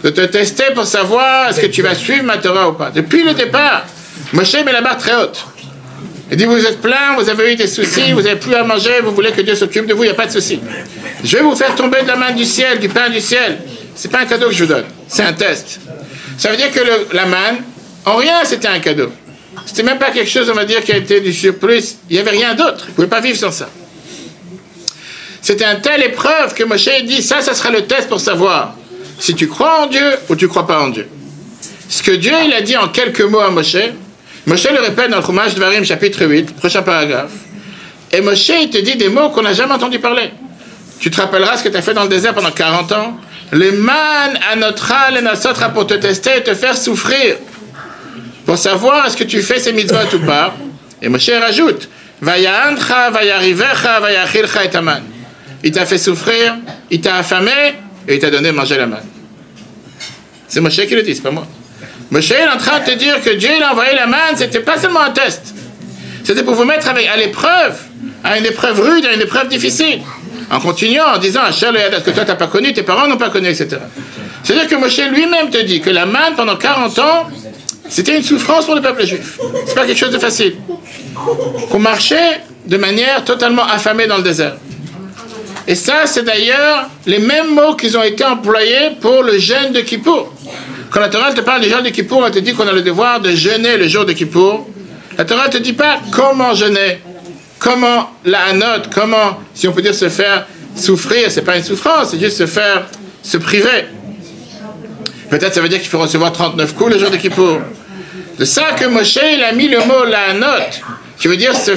De te tester pour savoir est-ce que tu vas suivre ma Torah ou pas. Depuis le départ, Moshe met la barre très haute. Il dit, vous êtes plein, vous avez eu des soucis, vous n'avez plus à manger, vous voulez que Dieu s'occupe de vous, il n'y a pas de souci. Je vais vous faire tomber de la main du ciel, du pain du ciel. Ce n'est pas un cadeau que je vous donne, c'est un test. Ça veut dire que la manne, en rien, c'était un cadeau. C'était même pas quelque chose, on va dire, qui a été du surplus. Il n'y avait rien d'autre. Vous ne pouvez pas vivre sans ça. C'était une telle épreuve que Moshe dit, ça sera le test pour savoir si tu crois en Dieu ou tu ne crois pas en Dieu. Ce que Dieu, il a dit en quelques mots à Moshe, Moshe le répète dans le Chumash Devarim, chapitre 8, prochain paragraphe. Et Moshe, il te dit des mots qu'on n'a jamais entendu parler. Tu te rappelleras ce que tu as fait dans le désert pendant 40 ans. Le man anotra lenasotra pour te tester et te faire souffrir. Pour savoir est-ce que tu fais ces mitzvot ou pas. Et Moshe rajoute, Vaya'ancha, vayarivecha, vayachilcha et aman. Il t'a fait souffrir, il t'a affamé et il t'a donné à manger la manne. C'est Moshe qui le dit, c'est pas moi. Moshe est en train de te dire que Dieu il a envoyé la manne, c'était pas seulement un test. C'était pour vous mettre à l'épreuve, à une épreuve rude, à une épreuve difficile. En continuant, en disant à Shel que toi t'as pas connu, tes parents n'ont pas connu, etc. C'est-à-dire que Moshe lui-même te dit que la manne pendant 40 ans, c'était une souffrance pour le peuple juif. C'est pas quelque chose de facile. Qu'on marchait de manière totalement affamée dans le désert. Et ça, c'est d'ailleurs les mêmes mots qui ont été employés pour le jeûne de Kippour. Quand la Torah te parle du jeûne de Kippour, elle te dit qu'on a le devoir de jeûner le jour de Kippour. La Torah ne te dit pas comment jeûner, comment la hanot, comment, si on peut dire, se faire souffrir. C'est pas une souffrance, c'est juste se priver. Peut-être ça veut dire qu'il faut recevoir 39 coups le jour de Kippour. De ça que Moshe, il a mis le mot la hanot, qui veut dire se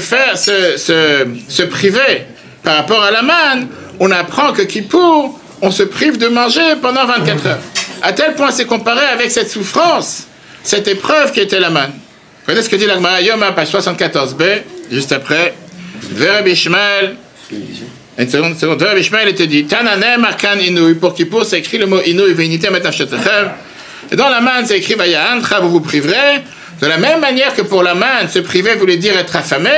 priver. Par rapport à la manne, on apprend que Kippour, on se prive de manger pendant 24 heures. À tel point, c'est comparé avec cette souffrance, cette épreuve qui était la manne. Vous voyez ce que dit la Gemara Yoma, page 74b, juste après. Rabbi Ishmael, une seconde. Rabbi Ishmael était dit, Tananem arkan inouï. Pour Kippour, c'est écrit le mot inouï, vénité met nafshetechem. Et dans la manne, c'est écrit Vaya'ancha, vous vous priverez. De la même manière que pour la manne, se priver voulait dire être affamé.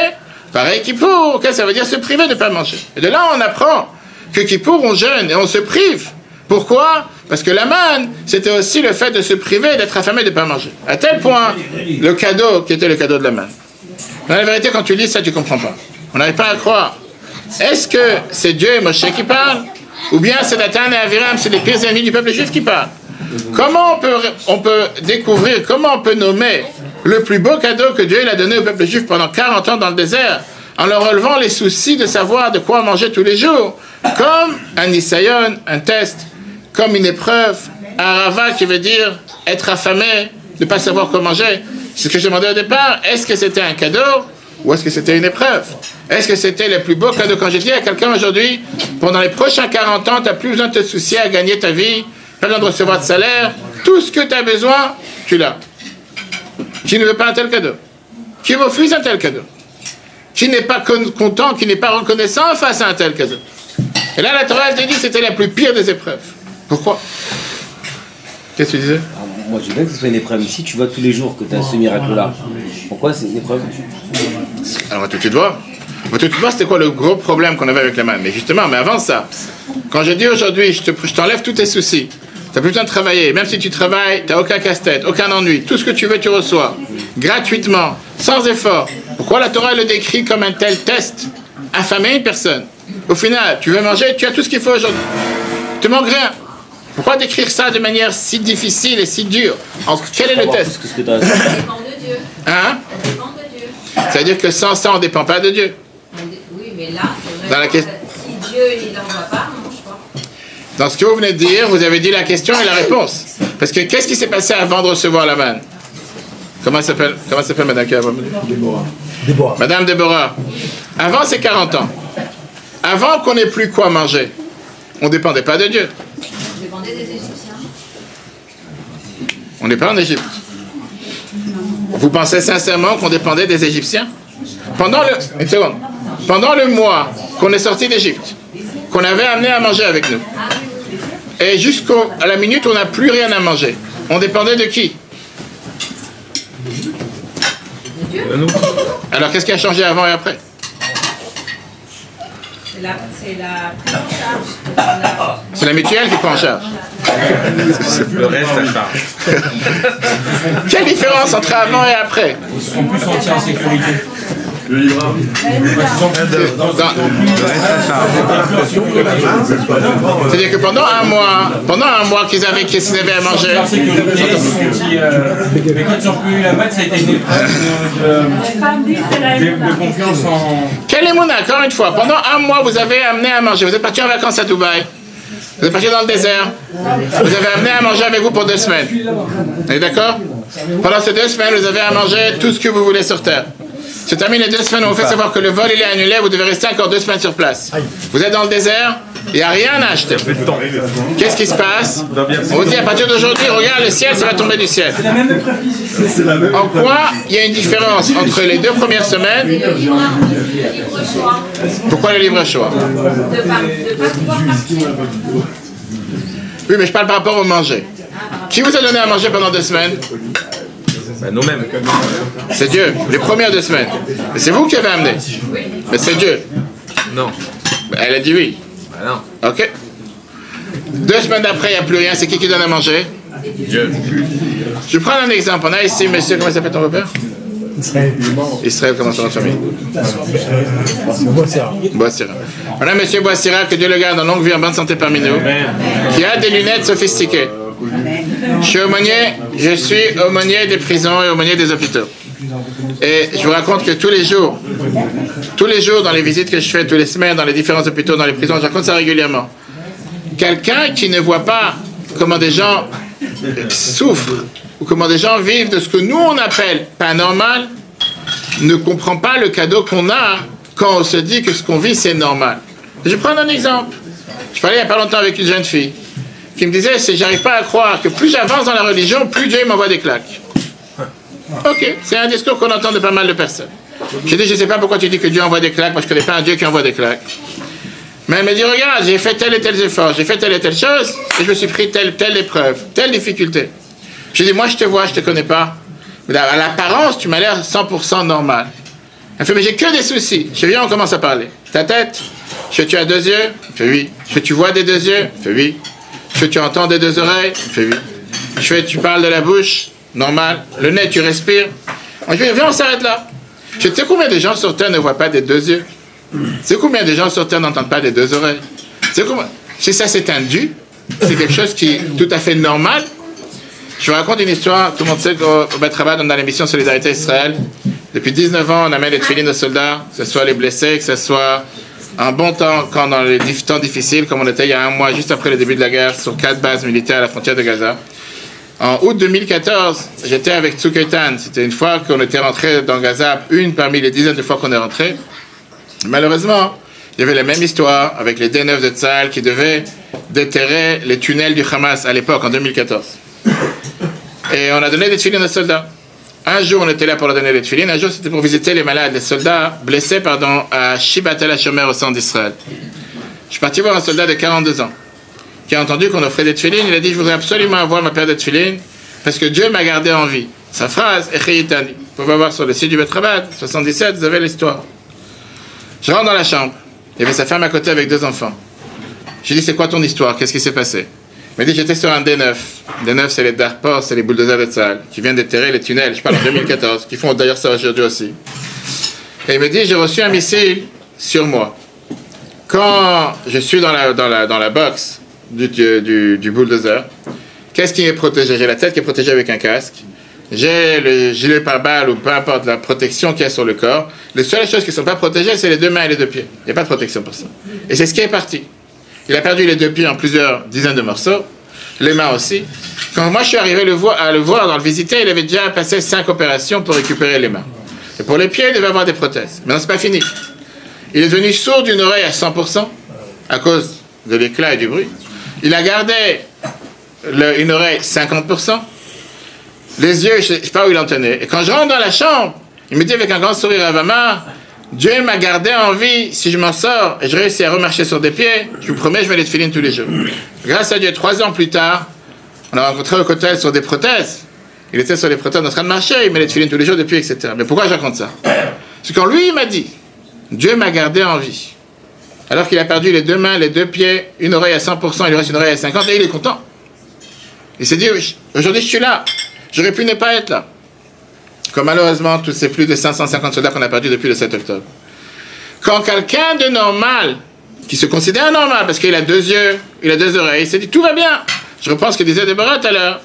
Pareil, Kippour, ça veut dire se priver de ne pas manger. Et de là, on apprend que Kippour, on jeûne et on se prive. Pourquoi? Parce que la manne, c'était aussi le fait de se priver, d'être affamé, de ne pas manger. À tel point, le cadeau, qui était le cadeau de la manne. Dans la vérité, quand tu lis ça, tu ne comprends pas. On n'arrive pas à croire. Est-ce que c'est Dieu et Moshe qui parlent? Ou bien c'est Dathan et Aviram, c'est les pires ennemis du peuple juif qui parlent? Comment on peut découvrir, comment on peut nommer le plus beau cadeau que Dieu a donné au peuple juif pendant 40 ans dans le désert, en leur relevant les soucis de savoir de quoi manger tous les jours, comme un nisayon, un test, comme une épreuve, un rava qui veut dire être affamé, ne pas savoir quoi manger. C'est ce que je demandais au départ, est-ce que c'était un cadeau ou est-ce que c'était une épreuve? Est-ce que c'était le plus beau cadeau? Quand j'ai dit à quelqu'un aujourd'hui, pendant les prochains 40 ans, tu n'as plus besoin de te soucier à gagner ta vie, pas besoin de recevoir de salaire, tout ce que tu as besoin, tu l'as. Qui ne veut pas un tel cadeau? Qui refuse un tel cadeau? Qui n'est pas content, qui n'est pas reconnaissant face à un tel cadeau? Et là, la Torah, elle te dit que c'était la plus pire des épreuves. Pourquoi? Qu'est-ce que tu disais? Moi, je veux bien que ce soit une épreuve. Ici, tu vois tous les jours que tu as ce miracle-là. Pourquoi c'est une épreuve? Alors, on va tout de suite voir. On va tout de suite voir c'était quoi le gros problème qu'on avait avec la manne. Mais justement, mais avant ça, quand je dis aujourd'hui, je t'enlève tous tes soucis. Tu n'as plus besoin de travailler. Même si tu travailles, tu n'as aucun casse-tête, aucun ennui. Tout ce que tu veux, tu reçois. Gratuitement, sans effort. Pourquoi la Torah le décrit comme un tel test? Affamer une personne. Au final, tu veux manger, tu as tout ce qu'il faut aujourd'hui. Tu ne manques rien. Pourquoi décrire ça de manière si difficile et si dure? Quel est le test? Ça dépend de Dieu. Hein? Ça dépend de Dieu. Ça veut dire que sans ça, on ne dépend pas de Dieu. Oui, mais là, c'est Dans la si Dieu il n'envoie pas, on ne mange pas. Dans ce que vous venez de dire, vous avez dit la question et la réponse. Parce que qu'est-ce qui s'est passé avant de recevoir la manne? Comment s'appelle Madame qui a... Déborah. Madame Déborah. Avant ses 40 ans. Avant qu'on n'ait plus quoi manger, on ne dépendait pas de Dieu. On dépendait des Égyptiens. On n'est pas en Égypte. Vous pensez sincèrement qu'on dépendait des Égyptiens? Pendant le mois qu'on est sorti d'Égypte, qu'on avait amené à manger avec nous, et jusqu'à la minute où on n'a plus rien à manger, on dépendait de qui? De Dieu. Alors qu'est-ce qui a changé avant et après? C'est la prise en charge. C'est la mutuelle qui prend en charge. Le reste, ça charge. Quelle différence entre avant et après? Ils se sont plus sentis en sécurité. Le livreur. C'est-à-dire que pendant un mois qu'ils avaient à manger. Mais quand ils ont reconnu la maths, ça a été une épreuve de confiance en... Quel est mon encore une fois? Pendant un mois, vous avez amené à manger. Vous êtes parti en vacances à Dubaï. Vous êtes parti dans le désert. Vous avez amené à manger avec vous pour 2 semaines. Vous êtes d'accord? Pendant ces 2 semaines, vous avez à manger tout ce que vous voulez sur Terre. Se termine les 2 semaines, on vous fait savoir que le vol il est annulé, vous devez rester encore 2 semaines sur place. Vous êtes dans le désert, il n'y a rien à acheter. Qu'est-ce qui se passe? On vous dit à partir d'aujourd'hui, regarde le ciel, ça va tomber du ciel. En quoi il y a une différence entre les 2 premières semaines? Le libre choix. Pourquoi le libre choix? De pas pouvoir partir. Oui, mais je parle par rapport au manger. Qui vous a donné à manger pendant 2 semaines? Ben, nous-mêmes. C'est Dieu, les premières 2 semaines. Mais c'est vous qui avez amené. Mais c'est Dieu. Non. Elle a dit oui. Ben non. Ok. 2 semaines après, il n'y a plus rien. C'est qui donne à manger? Dieu. Je prends un exemple. On a ici, monsieur, comment s'appelle ton repère? Israël, comment ça va, famille? Boissira. On a monsieur Boissira, que Dieu le garde en longue vie, en bonne santé parmi nous, qui a des lunettes sophistiquées. Je suis aumônier des prisons et aumônier des hôpitaux. Et je vous raconte que tous les jours, dans les visites que je fais, toutes les semaines, dans les différents hôpitaux, dans les prisons, je raconte ça régulièrement. Quelqu'un qui ne voit pas comment des gens souffrent, ou comment des gens vivent de ce que nous on appelle pas normal, ne comprend pas le cadeau qu'on a quand on se dit que ce qu'on vit c'est normal. Je vais prendre un exemple. Je parlais il n'y a pas longtemps avec une jeune fille qui me disait, j'arrive pas à croire que plus j'avance dans la religion, plus Dieu m'envoie des claques. Ok, c'est un discours qu'on entend de pas mal de personnes. J'ai dit, je ne sais pas pourquoi tu dis que Dieu envoie des claques, moi je ne connais pas un Dieu qui envoie des claques. Mais elle me dit, regarde, j'ai fait tel et tel effort, j'ai fait telle et telle chose, et je me suis pris telle épreuve, telle difficulté. J'ai dit, moi je te vois, je ne te connais pas, mais à l'apparence, tu m'as l'air 100% normal. Elle fait, mais j'ai que des soucis. Je viens, on commence à parler. Ta tête, tu as 2 yeux? Je fais oui. Tu vois des 2 yeux? Je fais oui. Tu entends des 2 oreilles? Je fais oui. Tu parles de la bouche? Normal. Le nez, tu respires? Je fais, viens, on s'arrête là. Tu sais combien de gens sur Terre ne voient pas des 2 yeux? Tu sais combien de gens sur Terre n'entendent pas des 2 oreilles? Si ça c'est un dû, c'est quelque chose qui est tout à fait normal. Je vous raconte une histoire. Tout le monde sait qu'au Bet Rabbah, on a l'émission Solidarité Israël. Depuis 19 ans, on amène les tefilines aux soldats, que ce soit les blessés, que ce soit un bon temps, quand dans les temps difficiles, comme on était il y a 1 mois, juste après le début de la guerre, sur 4 bases militaires à la frontière de Gaza. En août 2014, j'étais avec Tzuk Eitan. C'était une fois qu'on était rentré dans Gaza, une parmi les dizaines de fois qu'on est rentré. Malheureusement, il y avait la même histoire avec les D9 de Tzahal qui devaient déterrer les tunnels du Hamas à l'époque, en 2014. Et on a donné des tefilines aux soldats. Un jour, on était là pour leur donner des tefilines. Un jour, c'était pour visiter les malades, les soldats blessés, à Shibat El HaShomer au centre d'Israël. Je suis parti voir un soldat de 42 ans qui a entendu qu'on offrait des tefilines. Il a dit, je voudrais absolument avoir ma paire de tefilines parce que Dieu m'a gardé en vie. Sa phrase, Echeyitani. Vous pouvez voir sur le site du Bet Rabbah, 77, vous avez l'histoire. Je rentre dans la chambre. Il y avait sa femme à côté avec 2 enfants. J'ai dit, c'est quoi ton histoire? Qu'est-ce qui s'est passé? Il m'a dit, j'étais sur un D9. D9, c'est les Darpors, c'est les bulldozers de Tzahal, qui viennent déterrer les tunnels, je parle en 2014, qui font d'ailleurs ça aujourd'hui aussi. Et il me dit, j'ai reçu un missile sur moi. Quand je suis dans la box du bulldozer, qu'est-ce qui est protégé? J'ai la tête qui est protégée avec un casque. J'ai le gilet pare-balles ou peu importe la protection qu'il y a sur le corps. Les seules choses qui ne sont pas protégées, c'est les 2 mains et les 2 pieds. Il n'y a pas de protection pour ça. Et c'est ce qui est parti. Il a perdu les 2 pieds en plusieurs dizaines de morceaux, les mains aussi. Quand moi je suis arrivé à le voir, dans le visiter, il avait déjà passé 5 opérations pour récupérer les mains. Et pour les pieds, il devait avoir des prothèses. Mais non, c'est pas fini. Il est devenu sourd d'une oreille à 100% à cause de l'éclat et du bruit. Il a gardé une oreille 50%. Les yeux, je ne sais pas où il en tenait. Et quand je rentre dans la chambre, il me dit avec un grand sourire à Vama, Dieu m'a gardé en vie. Si je m'en sors et je réussis à remarcher sur des pieds, je vous promets, je vais les tefilines tous les jours. Grâce à Dieu, 3 ans plus tard, on a rencontré au côté sur des prothèses. Il était sur les prothèses en train de marcher, il met les tefilines tous les jours depuis, etc. Mais pourquoi je raconte ça? C'est quand lui, il m'a dit, Dieu m'a gardé en vie. Alors qu'il a perdu les 2 mains, les 2 pieds, une oreille à 100%, il lui reste une oreille à 50%, et il est content. Il s'est dit, aujourd'hui je suis là, j'aurais pu ne pas être là. Comme malheureusement, tous ces plus de 550 soldats qu'on a perdus depuis le 7 octobre. Quand quelqu'un de normal, qui se considère normal, parce qu'il a 2 yeux, il a 2 oreilles, il s'est dit, tout va bien. Je repense ce que disait Déborah tout à l'heure.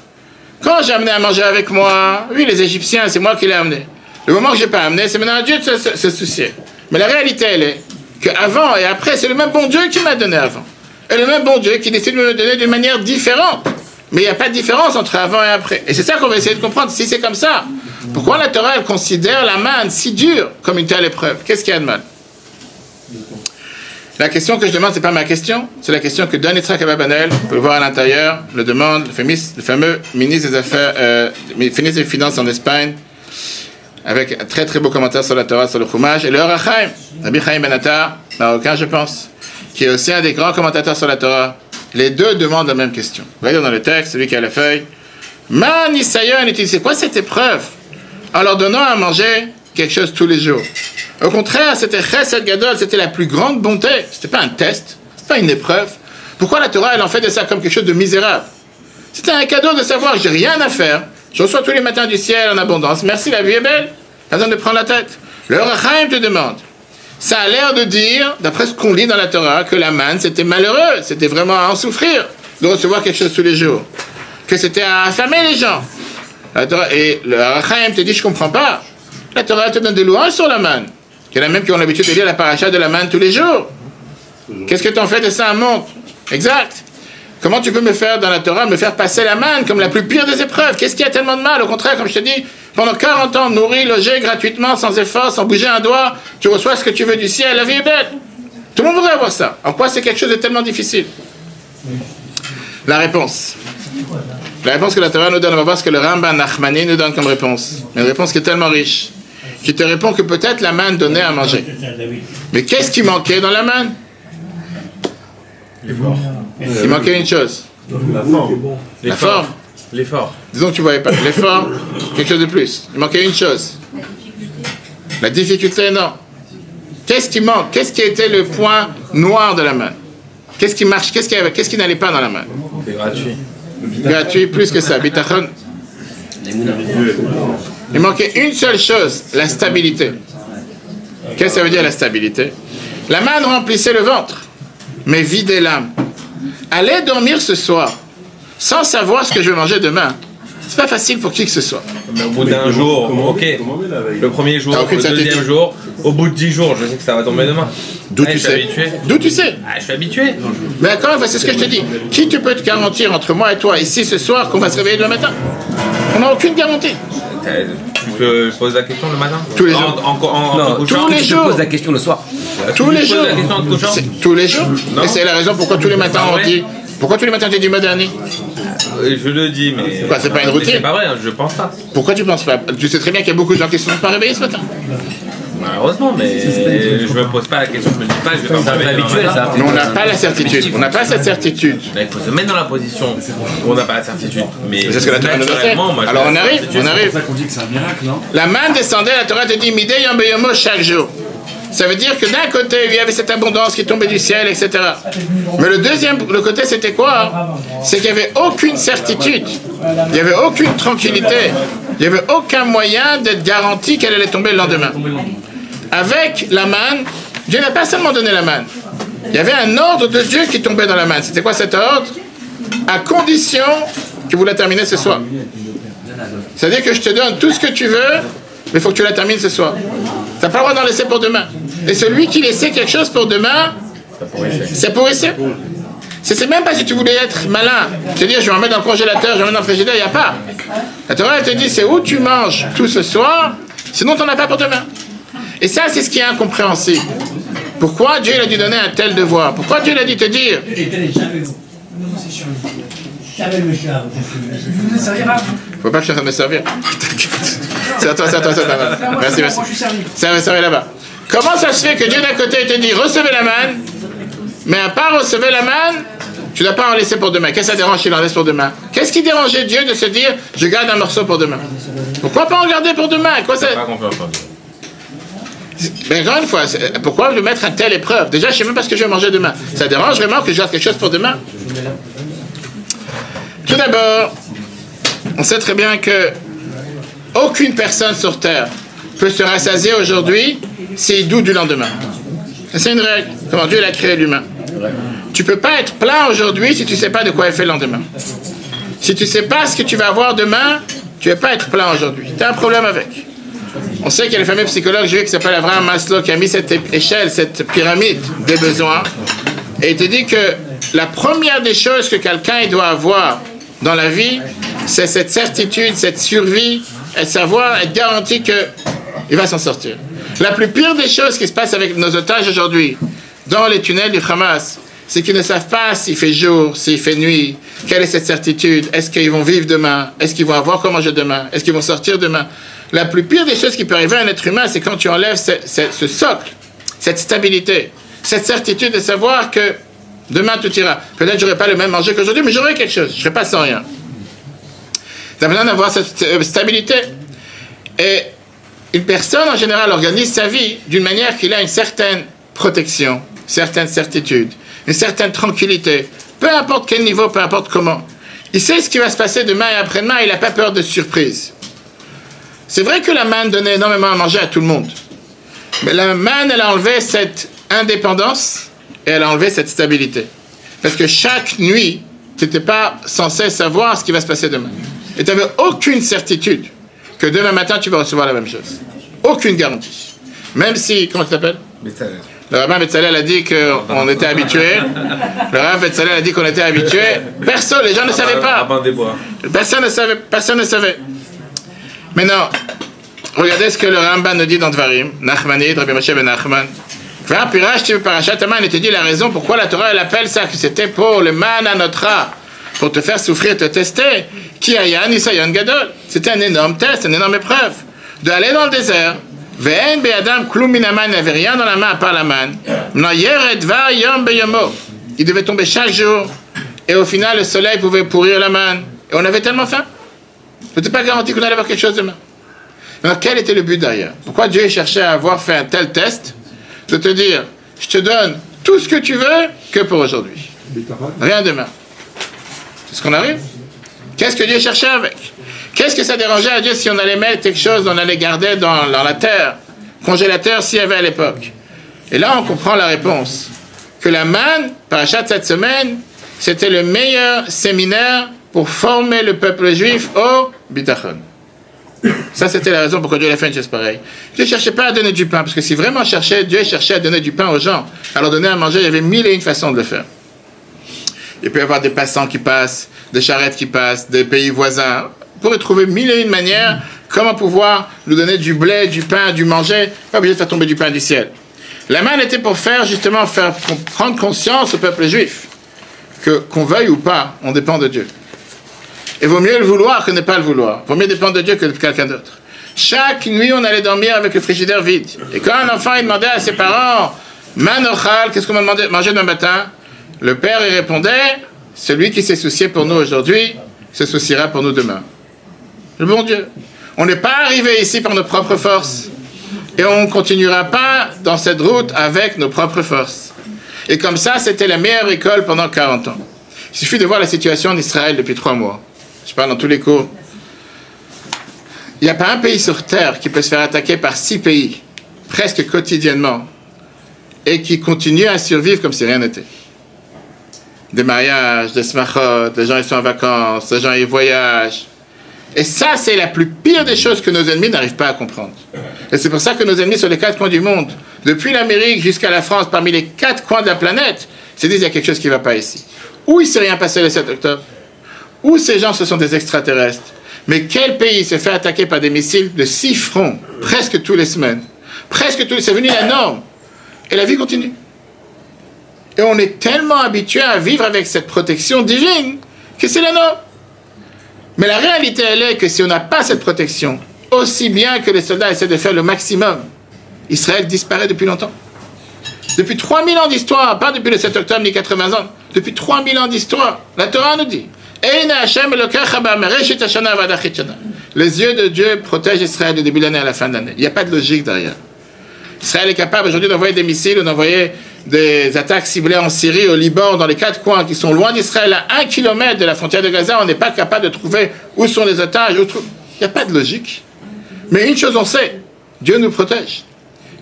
Quand j'ai amené à manger avec moi, oui, les Égyptiens, c'est moi qui l'ai amené. Le moment que je n'ai pas amené, c'est maintenant à Dieu de se soucier. Mais la réalité, elle est qu'avant et après, c'est le même bon Dieu qui m'a donné avant. Et le même bon Dieu qui décide de me donner d'une manière différente. Mais il n'y a pas de différence entre avant et après. Et c'est ça qu'on va essayer de comprendre. Si c'est comme ça, pourquoi la Torah, elle considère la manne si dure comme une telle épreuve? Qu'est-ce qu'il y a de mal? La question que je demande, ce n'est pas ma question. C'est la question que Don Yitzhak Ababanel, vous pouvez le voir à l'intérieur, le demande le fameux ministre des Affaires, ministre des Finances en Espagne, avec un très très beau commentaire sur la Torah, sur le Chumash, et le Or HaChaim, Rabbi Chaim Ben Attar, marocain je pense, qui est aussi un des grands commentateurs sur la Torah. Les deux demandent la même question. Vous voyez dans le texte, celui qui a la feuille, Man Isayon, c'est quoi cette épreuve? En leur donnant à manger quelque chose tous les jours. Au contraire, c'était Chesed Gadol, c'était la plus grande bonté. C'était pas un test, c'était pas une épreuve. Pourquoi la Torah, elle en fait de ça comme quelque chose de misérable? C'était un cadeau de savoir, j'ai rien à faire. Je reçois tous les matins du ciel en abondance. Merci, la vie est belle. Pas besoin de prendre la tête. Le Or HaChaim te demande. Ça a l'air de dire, d'après ce qu'on lit dans la Torah, que la manne, c'était malheureux. C'était vraiment à en souffrir de recevoir quelque chose tous les jours. Que c'était à affamer les gens. Et le Or HaChaim te dit, je comprends pas. La Torah te donne des louanges sur la manne. Il y en a même qui ont l'habitude de lire la paracha de la manne tous les jours. Qu'est-ce que tu en fais de ça un monde? Exact. Comment tu peux me faire dans la Torah, me faire passer la manne comme la plus pire des épreuves? Qu'est-ce qu'il y a tellement de mal? Au contraire, comme je te dis, pendant 40 ans, nourri, logé gratuitement, sans effort, sans bouger un doigt, tu reçois ce que tu veux du ciel, la vie est belle. Tout le monde voudrait avoir ça. En quoi c'est quelque chose de tellement difficile? La réponse. La réponse que la Torah nous donne, on va voir ce que le Ramban Nachmani nous donne comme réponse. Une réponse qui est tellement riche, qui te répond que peut-être la manne donnait à manger. Mais qu'est-ce qui manquait dans la manne? Il manquait une chose. La forme. La forme. L'effort. Disons que tu ne voyais pas. L'effort, quelque chose de plus. Il manquait une chose. La difficulté, non. Qu'est-ce qui manque? Qu'est-ce qui était le point noir de la manne? Qu'est-ce qui marche? Qu'est-ce qui n'allait pas dans la manne? C'est gratuit. Gratuit, plus que ça. Bitachon. Il manquait une seule chose, la stabilité. Qu'est-ce que ça veut dire la stabilité? La manne remplissait le ventre, mais vidait l'âme. Aller dormir ce soir, sans savoir ce que je vais manger demain, c'est pas facile pour qui que ce soit. Mais au bout d'un jour, ok, le premier jour, le deuxième jour, au bout de 10 jours, je sais que ça va tomber demain. D'où tu sais? D'où tu sais? Ah, je suis habitué. Mais d'accord, c'est ce que je te dis. Qui tu peux te garantir entre moi et toi ici ce soir qu'on va se réveiller demain matin? On n'a aucune garantie. Tu peux poser la question le matin? Tous les jours. Non, tous les jours. Je pose la question le soir. Tous les jours. Tous les jours. Et c'est la raison pourquoi tous les matins on dit. Pourquoi tous les matins tu dis Modani? Je le dis, mais. Quoi, c'est pas une routine? C'est pas vrai, je pense pas. Pourquoi tu penses pas? Tu sais très bien qu'il y a beaucoup de gens qui ne se sont pas réveillés ce matin. Malheureusement, mais je me pose pas la question, je me dis pas, je vais pas me réveiller habituel, ça. Mais on n'a pas la certitude. On n'a pas cette certitude. Il faut se mettre dans la position où on n'a pas la certitude. Mais c'est ce que la Torah nous a fait. Alors on arrive. C'est pour ça qu'on dit que c'est un miracle, non? La manne descendait, la Torah te dit Midei Yom Beyomo chaque jour. Ça veut dire que d'un côté, il y avait cette abondance qui tombait du ciel, etc. Mais le côté, c'était quoi? C'est qu'il n'y avait aucune certitude. Il n'y avait aucune tranquillité. Il n'y avait aucun moyen d'être garanti qu'elle allait tomber le lendemain. Avec la manne, Dieu n'a pas seulement donné la manne. Il y avait un ordre de Dieu qui tombait dans la manne. C'était quoi cet ordre? À condition que vous la terminez ce soir. C'est-à-dire que je te donne tout ce que tu veux, mais il faut que tu la termines ce soir. Tu n'as pas le droit d'en laisser pour demain. Et celui qui laissait quelque chose pour demain, c'est pour essayer. C'est même pas si tu voulais être malin. Te dire, je vais en mettre dans le congélateur, je vais en mettre dans le frigidaire, il n'y a pas. La Torah, elle te dit, c'est où tu manges tout ce soir, sinon tu n'en as pas pour demain. Et ça, c'est ce qui est incompréhensible. Pourquoi Dieu a dû donner un tel devoir? Pourquoi Dieu a dû te dire? Vous êtes servi rare. Faut pas que je suis en train de me servir. C'est à toi, c'est à toi, c'est à toi. Merci, merci. Ça va servir là-bas. Comment ça se fait que Dieu d'un côté te dit recevez la manne, mais à part recevoir la manne, tu ne dois pas en laisser pour demain? Qu'est-ce que ça dérange s'il en laisse pour demain? Qu'est-ce qui dérangeait Dieu de se dire je garde un morceau pour demain? Pourquoi pas en garder pour demain? Quoi ça? Mais encore une fois, pourquoi je vais mettre à telle épreuve? Déjà, je ne sais même pas ce que je vais manger demain. Ça dérange vraiment que je garde quelque chose pour demain? Tout d'abord, on sait très bien que aucune personne sur Terre peut se rassasier aujourd'hui s'il doute du lendemain. C'est une règle. Comment Dieu a créé l'humain. Tu ne peux pas être plein aujourd'hui si tu ne sais pas de quoi est fait le lendemain. Si tu ne sais pas ce que tu vas avoir demain, tu ne vas pas être plein aujourd'hui. Tu as un problème avec. On sait qu'il y a le fameux psychologue juif qui s'appelle Abraham Maslow qui a mis cette échelle, cette pyramide des besoins. Et il te dit que la première des choses que quelqu'un doit avoir dans la vie, c'est cette certitude, cette survie, et savoir, être garanti qu'il va s'en sortir. La plus pire des choses qui se passent avec nos otages aujourd'hui, dans les tunnels du Hamas, c'est qu'ils ne savent pas s'il fait jour, s'il fait nuit, quelle est cette certitude, est-ce qu'ils vont vivre demain, est-ce qu'ils vont avoir quoi manger demain, est-ce qu'ils vont sortir demain. La plus pire des choses qui peut arriver à un être humain, c'est quand tu enlèves ce socle, cette stabilité, cette certitude de savoir que demain tout ira. Peut-être que je n'aurai pas le même manger qu'aujourd'hui, mais j'aurai quelque chose, je ne serai pas sans rien. Tu as besoin d'avoir cette stabilité. Et une personne, en général, organise sa vie d'une manière qu'il a une certaine protection, une certaine certitude, une certaine tranquillité, peu importe quel niveau, peu importe comment. Il sait ce qui va se passer demain et après-demain, il n'a pas peur de surprise. C'est vrai que la manne donnait énormément à manger à tout le monde. Mais la manne, elle a enlevé cette indépendance et elle a enlevé cette stabilité. Parce que chaque nuit, tu n'étais pas censé savoir ce qui va se passer demain. Et tu n'avais aucune certitude que demain matin, tu vas recevoir la même chose. Aucune garantie. Même si, comment tu t'appelles? Betzalel. Le rabbin Betzalel a dit qu'on était habitués. Le rabbin Betzalel a dit qu'on était habitués. Personne, les gens ne savaient pas. Personne ne savait. Maintenant, regardez ce que le Rambam nous dit dans Dvarim. Nachmanide, Rabbi Moshe ben Nachman. Il te dit la raison pourquoi la Torah elle appelle ça, que c'était pour le man anotra, pour te faire souffrir, te tester. Ki haya nisayon gadol. C'était un énorme test, une énorme épreuve. D'aller dans le désert. Ve'en be'adam klum min haman, il n'y avait rien dans la main à part la manne. Il devait tomber chaque jour. Et au final, le soleil pouvait pourrir la manne. Et on avait tellement faim. Je n'étais pas garanti qu'on allait avoir quelque chose demain. Alors, quel était le but derrière? Pourquoi Dieu cherchait à avoir fait un tel test? De te dire, je te donne tout ce que tu veux que pour aujourd'hui. Rien demain. C'est ce qu'on arrive. Qu'est-ce que Dieu cherchait avec? Qu'est-ce que ça dérangeait à Dieu si on allait mettre quelque chose, on allait garder dans la terre, congélateur s'il y avait à l'époque? Et là, on comprend la réponse. Que la manne, parachat cette semaine, c'était le meilleur séminaire pour former le peuple juif au bitachon. Ça, c'était la raison pourquoi Dieu a fait une chose pareille. Dieu ne cherchait pas à donner du pain, parce que si vraiment Dieu cherchait à donner du pain aux gens, à leur donner à manger, il y avait 1001 façons de le faire. Il peut y avoir des passants qui passent, des charrettes qui passent, des pays voisins. On pourrait trouver 1001 manières comment pouvoir nous donner du blé, du pain, du manger, pas obligé de faire tomber du pain du ciel. La manne était pour faire prendre conscience au peuple juif que qu'on veuille ou pas, on dépend de Dieu. Et vaut mieux le vouloir que ne pas le vouloir. Vaut mieux dépendre de Dieu que de quelqu'un d'autre. Chaque nuit, on allait dormir avec le frigidaire vide. Et quand un enfant il demandait à ses parents, Manochal, qu'est-ce qu'on m'a demandé de manger demain matin? Le père il répondait, celui qui s'est soucié pour nous aujourd'hui, se souciera pour nous demain. Le bon Dieu. On n'est pas arrivé ici par nos propres forces. Et on ne continuera pas dans cette route avec nos propres forces. Et comme ça, c'était la meilleure école pendant 40 ans. Il suffit de voir la situation en Israël depuis 3 mois. Je parle dans tous les cours. Il n'y a pas un pays sur Terre qui peut se faire attaquer par 6 pays, presque quotidiennement, et qui continue à survivre comme si rien n'était. Des mariages, des smachot, les gens ils sont en vacances, les gens ils voyagent. Et ça, c'est la plus pire des choses que nos ennemis n'arrivent pas à comprendre. Et c'est pour ça que nos ennemis sur les 4 coins du monde, depuis l'Amérique jusqu'à la France, parmi les 4 coins de la planète, se disent qu'il y a quelque chose qui ne va pas ici. Où il ne s'est rien passé le 7 octobre? Où ces gens, ce sont des extraterrestres? Mais quel pays se fait attaquer par des missiles de 6 fronts, presque tous les semaines? Presque tous, c'est devenu la norme. Et la vie continue. Et on est tellement habitué à vivre avec cette protection divine que c'est la norme. Mais la réalité, elle est que si on n'a pas cette protection, aussi bien que les soldats essaient de faire le maximum, Israël disparaît depuis longtemps. Depuis 3000 ans d'histoire, pas depuis le 7 octobre ni 80 ans, depuis 3000 ans d'histoire, la Torah nous dit les yeux de Dieu protègent Israël du début de l'année à la fin de l'année. Il n'y a pas de logique derrière. Israël est capable aujourd'hui d'envoyer des missiles ou d'envoyer des attaques ciblées en Syrie, au Liban, dans les 4 coins qui sont loin d'Israël, à 1 kilomètre de la frontière de Gaza. On n'est pas capable de trouver où sont les otages. Il n'y a pas de logique. Mais une chose on sait, Dieu nous protège.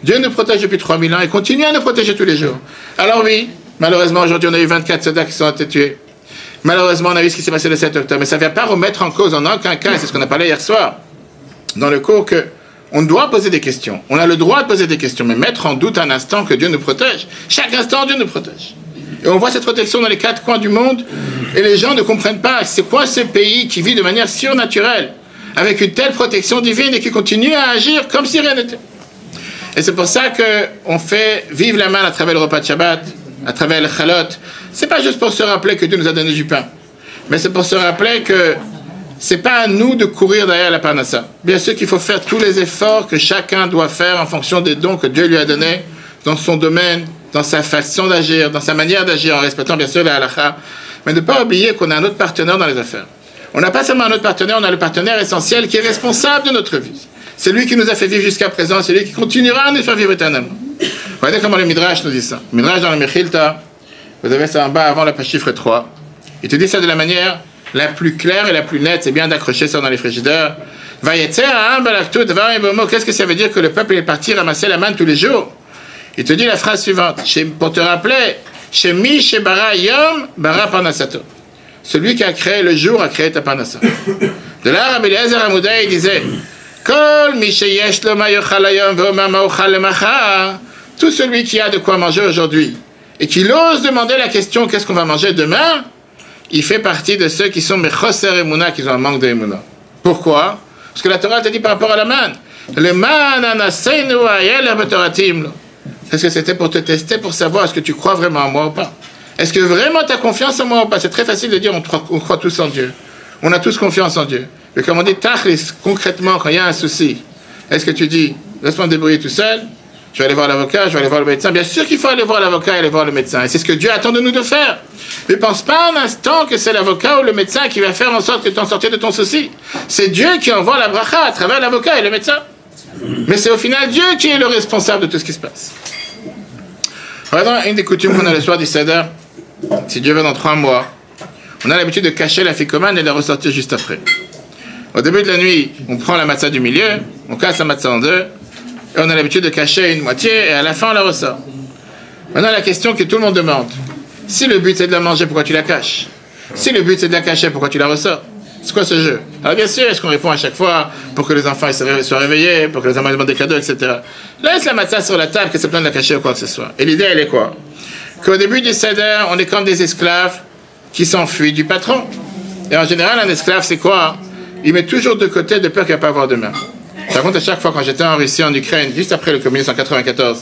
Dieu nous protège depuis 3000 ans et continue à nous protéger tous les jours. Alors oui, malheureusement aujourd'hui on a eu 24 soldats qui sont été tués. Malheureusement on a vu ce qui s'est passé le 7 octobre. Mais ça ne vient pas remettre en cause en aucun cas, et c'est ce qu'on a parlé hier soir, dans le cours, que on doit poser des questions. On a le droit de poser des questions, mais mettre en doute un instant que Dieu nous protège. Chaque instant, Dieu nous protège. Et on voit cette protection dans les 4 coins du monde, et les gens ne comprennent pas c'est quoi ce pays qui vit de manière surnaturelle, avec une telle protection divine et qui continue à agir comme si rien n'était. Et c'est pour ça qu'on fait vivre la main à travers le repas de Shabbat, à travers le chalot. C'est pas juste pour se rappeler que Dieu nous a donné du pain, mais c'est pour se rappeler que c'est pas à nous de courir derrière la parnassa. Bien sûr qu'il faut faire tous les efforts que chacun doit faire en fonction des dons que Dieu lui a donnés dans son domaine, dans sa façon d'agir, dans sa manière d'agir, en respectant bien sûr la halakha. Mais ne pas oublier qu'on a un autre partenaire dans les affaires. On n'a pas seulement un autre partenaire, on a le partenaire essentiel qui est responsable de notre vie. C'est lui qui nous a fait vivre jusqu'à présent, c'est lui qui continuera à nous faire vivre éternellement. Regardez comment le Midrash nous dit ça. Le Midrash dans le Mechilta, vous avez ça en bas avant la page chiffre 3. Il te dit ça de la manière la plus claire et la plus nette, c'est bien d'accrocher ça dans les frigidaires. Qu'est-ce que ça veut dire que le peuple est parti ramasser la manne tous les jours? Il te dit la phrase suivante, pour te rappeler, Shemi Shebara Yom Bara Parnasato. Celui qui a créé le jour a créé ta parnassa. De là, Rabbi Eliezer Amoudai disait, Kol Misheyesh Lo Ma Yochal Hayom Ve'Omer Ma Ochal Lemachar. Tout celui qui a de quoi manger aujourd'hui et qui ose demander la question qu'est-ce qu'on va manger demain, il fait partie de ceux qui sont Mechoser Emuna, qui ont un manque d'Emuna. Pourquoi? Parce que la Torah te dit par rapport à la manne. Le man anaseinu ayel abetoratim. Est-ce que c'était pour te tester, pour savoir est-ce que tu crois vraiment en moi ou pas? Est-ce que vraiment tu as confiance en moi ou pas? C'est très facile de dire on croit tous en Dieu. On a tous confiance en Dieu. Mais comme on dit tachlis, concrètement, quand il y a un souci, est-ce que tu dis laisse-moi me débrouiller tout seul? Je vais aller voir l'avocat, je vais aller voir le médecin. Bien sûr qu'il faut aller voir l'avocat et aller voir le médecin. Et c'est ce que Dieu attend de nous de faire. Ne pense pas un instant que c'est l'avocat ou le médecin qui va faire en sorte que tu en sortes de ton souci. C'est Dieu qui envoie la bracha à travers l'avocat et le médecin. Mais c'est au final Dieu qui est le responsable de tout ce qui se passe. Regardons une des coutumes qu'on a le soir du Seder. Si Dieu veut dans 3 mois, on a l'habitude de cacher la ficomane et de la ressortir juste après. Au début de la nuit, on prend la matzah du milieu, on casse la matzah en 2, et on a l'habitude de cacher une moitié, et à la fin on la ressort. Maintenant la question que tout le monde demande, si le but c'est de la manger, pourquoi tu la caches? Si le but c'est de la cacher, pourquoi tu la ressors? C'est quoi ce jeu? Alors bien sûr, est-ce qu'on répond à chaque fois pour que les enfants soient réveillés, pour que les enfants demandent des cadeaux, etc. Laisse la matzah sur la table, que c'est plein de la cacher ou quoi que ce soit. Et l'idée elle est quoi? Qu'au début du Seder, on est comme des esclaves qui s'enfuient du patron. Et en général, un esclave c'est quoi? Il met toujours de côté de peur qu'il ne va pas avoir demain. Ça compte à chaque fois quand j'étais en Russie, en Ukraine, juste après le communisme en 94.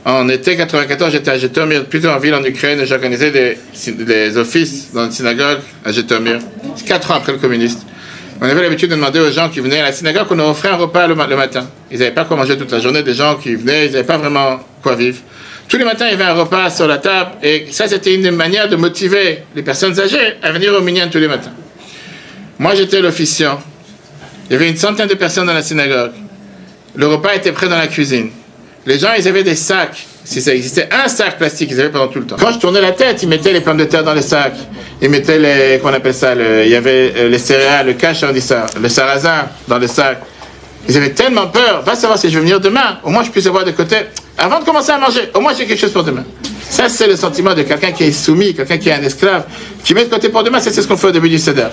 En été 94, j'étais à Jytomyr, plutôt en ville en Ukraine, et j'organisais des offices dans une synagogue à Jytomyr. 4 ans après le communisme. On avait l'habitude de demander aux gens qui venaient à la synagogue qu'on leur offrait un repas le matin. Ils n'avaient pas quoi manger toute la journée, des gens qui venaient, ils n'avaient pas vraiment quoi vivre. Tous les matins, il y avait un repas sur la table, et ça, c'était une manière de motiver les personnes âgées à venir au minyan tous les matins. Moi, j'étais l'officiant. Il y avait une centaine de personnes dans la synagogue. Le repas était prêt dans la cuisine. Les gens, ils avaient des sacs. Si ça existait, un sac plastique, ils avaient pendant tout le temps. Quand je tournais la tête, ils mettaient les pommes de terre dans les sacs. Ils mettaient les, qu'on appelle ça, il y avait les céréales, le cash, on dit ça, le sarrasin dans les sacs. Ils avaient tellement peur. Va savoir si je vais venir demain. Au moins, je puisse avoir de côté. Avant de commencer à manger, au moins, j'ai quelque chose pour demain. Ça, c'est le sentiment de quelqu'un qui est soumis, quelqu'un qui est un esclave, qui met de côté pour demain. Ça, c'est ce qu'on fait au début du Seder.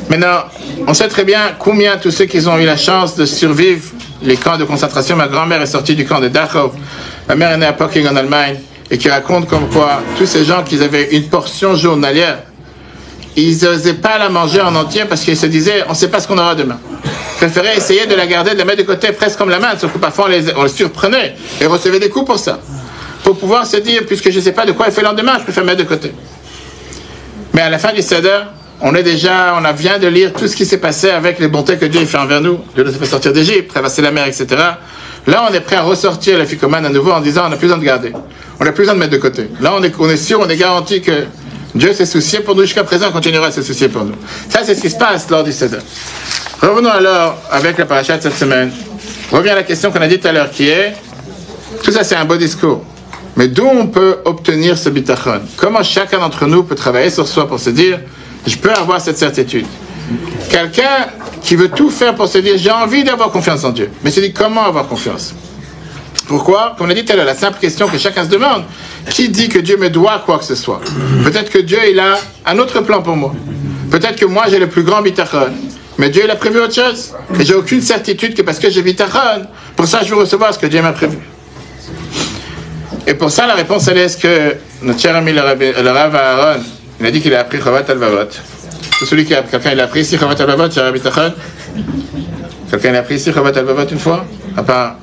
Maintenant, on sait très bien combien tous ceux qui ont eu la chance de survivre les camps de concentration. Ma grand-mère est sortie du camp de Dachau. Ma mère est née à Pocking en Allemagne et qui raconte comme quoi tous ces gens qui avaient une portion journalière, ils n'osaient pas la manger en entier parce qu'ils se disaient on ne sait pas ce qu'on aura demain. préférait essayer de la garder, de la mettre de côté, presque comme la main, sauf que parfois on les surprenait et recevait des coups pour ça. Pour pouvoir se dire, puisque je ne sais pas de quoi elle fait le lendemain, je préfère mettre de côté. Mais à la fin du Seder, on vient de lire tout ce qui s'est passé avec les bontés que Dieu fait envers nous. Dieu nous a fait sortir d'Égypte, traverser la mer, etc. Là, on est prêt à ressortir la ficomane à nouveau en disant, on n'a plus besoin de garder. On n'a plus besoin de mettre de côté. Là, on est sûr, on est garanti que Dieu s'est soucié pour nous jusqu'à présent, on continuera à se soucier pour nous. Ça, c'est ce qui se passe lors du Seder. Revenons alors avec la paracha de cette semaine. Revient à la question qu'on a dit tout à l'heure, qui est, tout ça c'est un beau discours, mais d'où on peut obtenir ce bitachon? Comment chacun d'entre nous peut travailler sur soi pour se dire, je peux avoir cette certitude? Quelqu'un qui veut tout faire pour se dire, j'ai envie d'avoir confiance en Dieu, mais se dit, comment avoir confiance? Pourquoi? Comme on a dit tout à l'heure, la simple question que chacun se demande, qui dit que Dieu me doit quoi que ce soit? Peut-être que Dieu, il a un autre plan pour moi. Peut-être que moi, j'ai le plus grand bitachon. Mais Dieu, il a prévu autre chose. Et j'ai aucune certitude que parce que j'ai bitachon, pour ça, je veux recevoir ce que Dieu m'a prévu. Et pour ça, la réponse, elle est, est-ce que notre cher ami le Rav Aaron, il a dit qu'il a appris Chovat Alvavot. C'est celui qui a, quelqu'un, il a appris ici Chovat Alvavot, cher bitachon? Quelqu'un, il a appris ici Chovat Alvavot une fois? À part...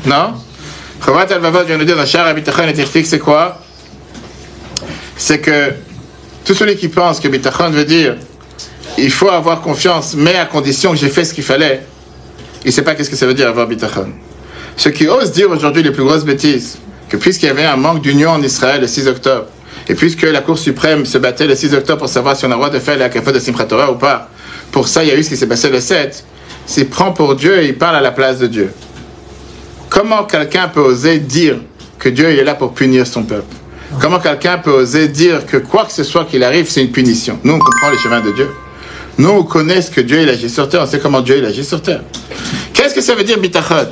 Non? Chovat Alvavot vient nous dire dans cher bitachon et Tirtik, c'est quoi? C'est que tout celui qui pense que bitachon veut dire il faut avoir confiance, mais à condition que j'ai fait ce qu'il fallait, il ne sait pas qu'est-ce que ça veut dire avoir bitachon. Ceux qui osent dire aujourd'hui les plus grosses bêtises, que puisqu'il y avait un manque d'union en Israël le 6 octobre, et puisque la Cour suprême se battait le 6 octobre pour savoir si on a le droit de faire la kafot de Simchat Torah ou pas, pour ça il y a eu ce qui s'est passé le 7, s'il prend pour Dieu et il parle à la place de Dieu. Comment quelqu'un peut oser dire que Dieu est là pour punir son peuple? Comment quelqu'un peut oser dire que quoi que ce soit qu'il arrive, c'est une punition? Nous, on comprend les chemins de Dieu. Nous, on connaît ce que Dieu il agit sur terre, on sait comment Dieu il agit sur terre. Qu'est-ce que ça veut dire bitachon?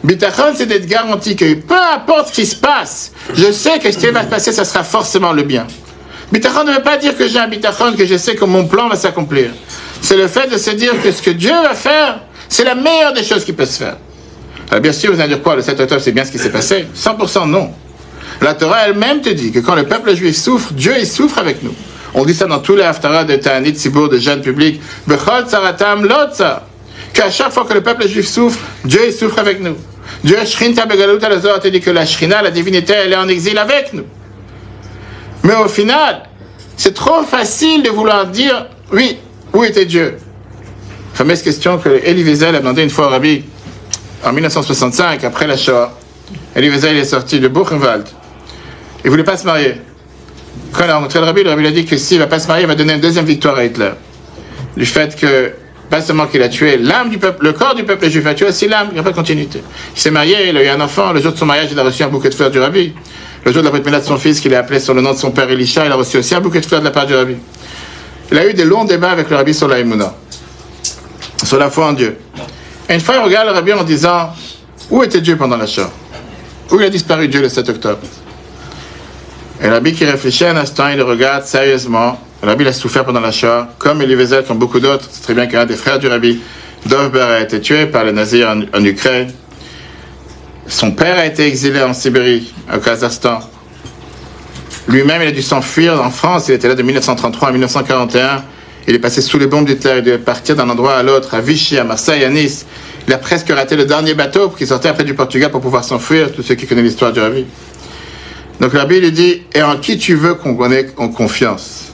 Bitachon, c'est d'être garanti que peu importe ce qui se passe, je sais que ce qui va se passer, ça sera forcément le bien. Bitachon ne veut pas dire que j'ai un bitachon, que je sais que mon plan va s'accomplir. C'est le fait de se dire que ce que Dieu va faire, c'est la meilleure des choses qui peut se faire. Alors bien sûr, vous allez dire quoi? Le 7 octobre, c'est bien ce qui s'est passé? 100% non. La Torah elle-même te dit que quand le peuple juif souffre, Dieu il souffre avec nous. On dit ça dans tous les haftarah de Ta'anit Sibour, de jeûne public. Bechol tzaratam lotza. Qu'à chaque fois que le peuple juif souffre, Dieu il souffre avec nous. Dieu shrinta begalut al-Zohar te dit que la shrina, la divinité, elle est en exil avec nous. Mais au final, c'est trop facile de vouloir dire, oui, où était Dieu? Fameuse question que Elie Wiesel a demandé une fois au Rabbi, en 1965, après la Shoah. Elie Wiesel est sorti de Buchenwald. Il ne voulait pas se marier. Quand il a rencontré le Rabbi lui a dit que s'il ne va pas se marier, il va donner une deuxième victoire à Hitler. Du fait que, pas seulement qu'il a tué l'âme du peuple, le corps du peuple juif, il a tué aussi l'âme, il n'y a pas de continuité. Il s'est marié, il a eu un enfant, le jour de son mariage, il a reçu un bouquet de fleurs du Rabbi. Le jour de la brit milah de son fils, qu'il a appelé sur le nom de son père Elisha, il a reçu aussi un bouquet de fleurs de la part du Rabbi. Il a eu des longs débats avec le Rabbi sur la Emouna, sur la foi en Dieu. Et une fois, il regarde le Rabbi en disant, où était Dieu pendant la Shoah? Où il a disparu Dieu le 7 octobre? Et le Rabbi qui réfléchit un instant, il le regarde sérieusement. Le Rabbi a souffert pendant la Shoah, comme Elie Wiesel, comme beaucoup d'autres. C'est très bien qu'un des frères du Rabbi, Dov Ber, a été tué par les nazis en Ukraine. Son père a été exilé en Sibérie, au Kazakhstan. Lui-même, il a dû s'enfuir en France. Il était là de 1933 à 1941. Il est passé sous les bombes d'Hitler. Il devait partir d'un endroit à l'autre, à Vichy, à Marseille, à Nice. Il a presque raté le dernier bateau qui sortait après du Portugal pour pouvoir s'enfuir, tous ceux qui connaissent l'histoire du Rabbi. Donc le Rabbi lui dit, et en qui tu veux qu'on ait confiance?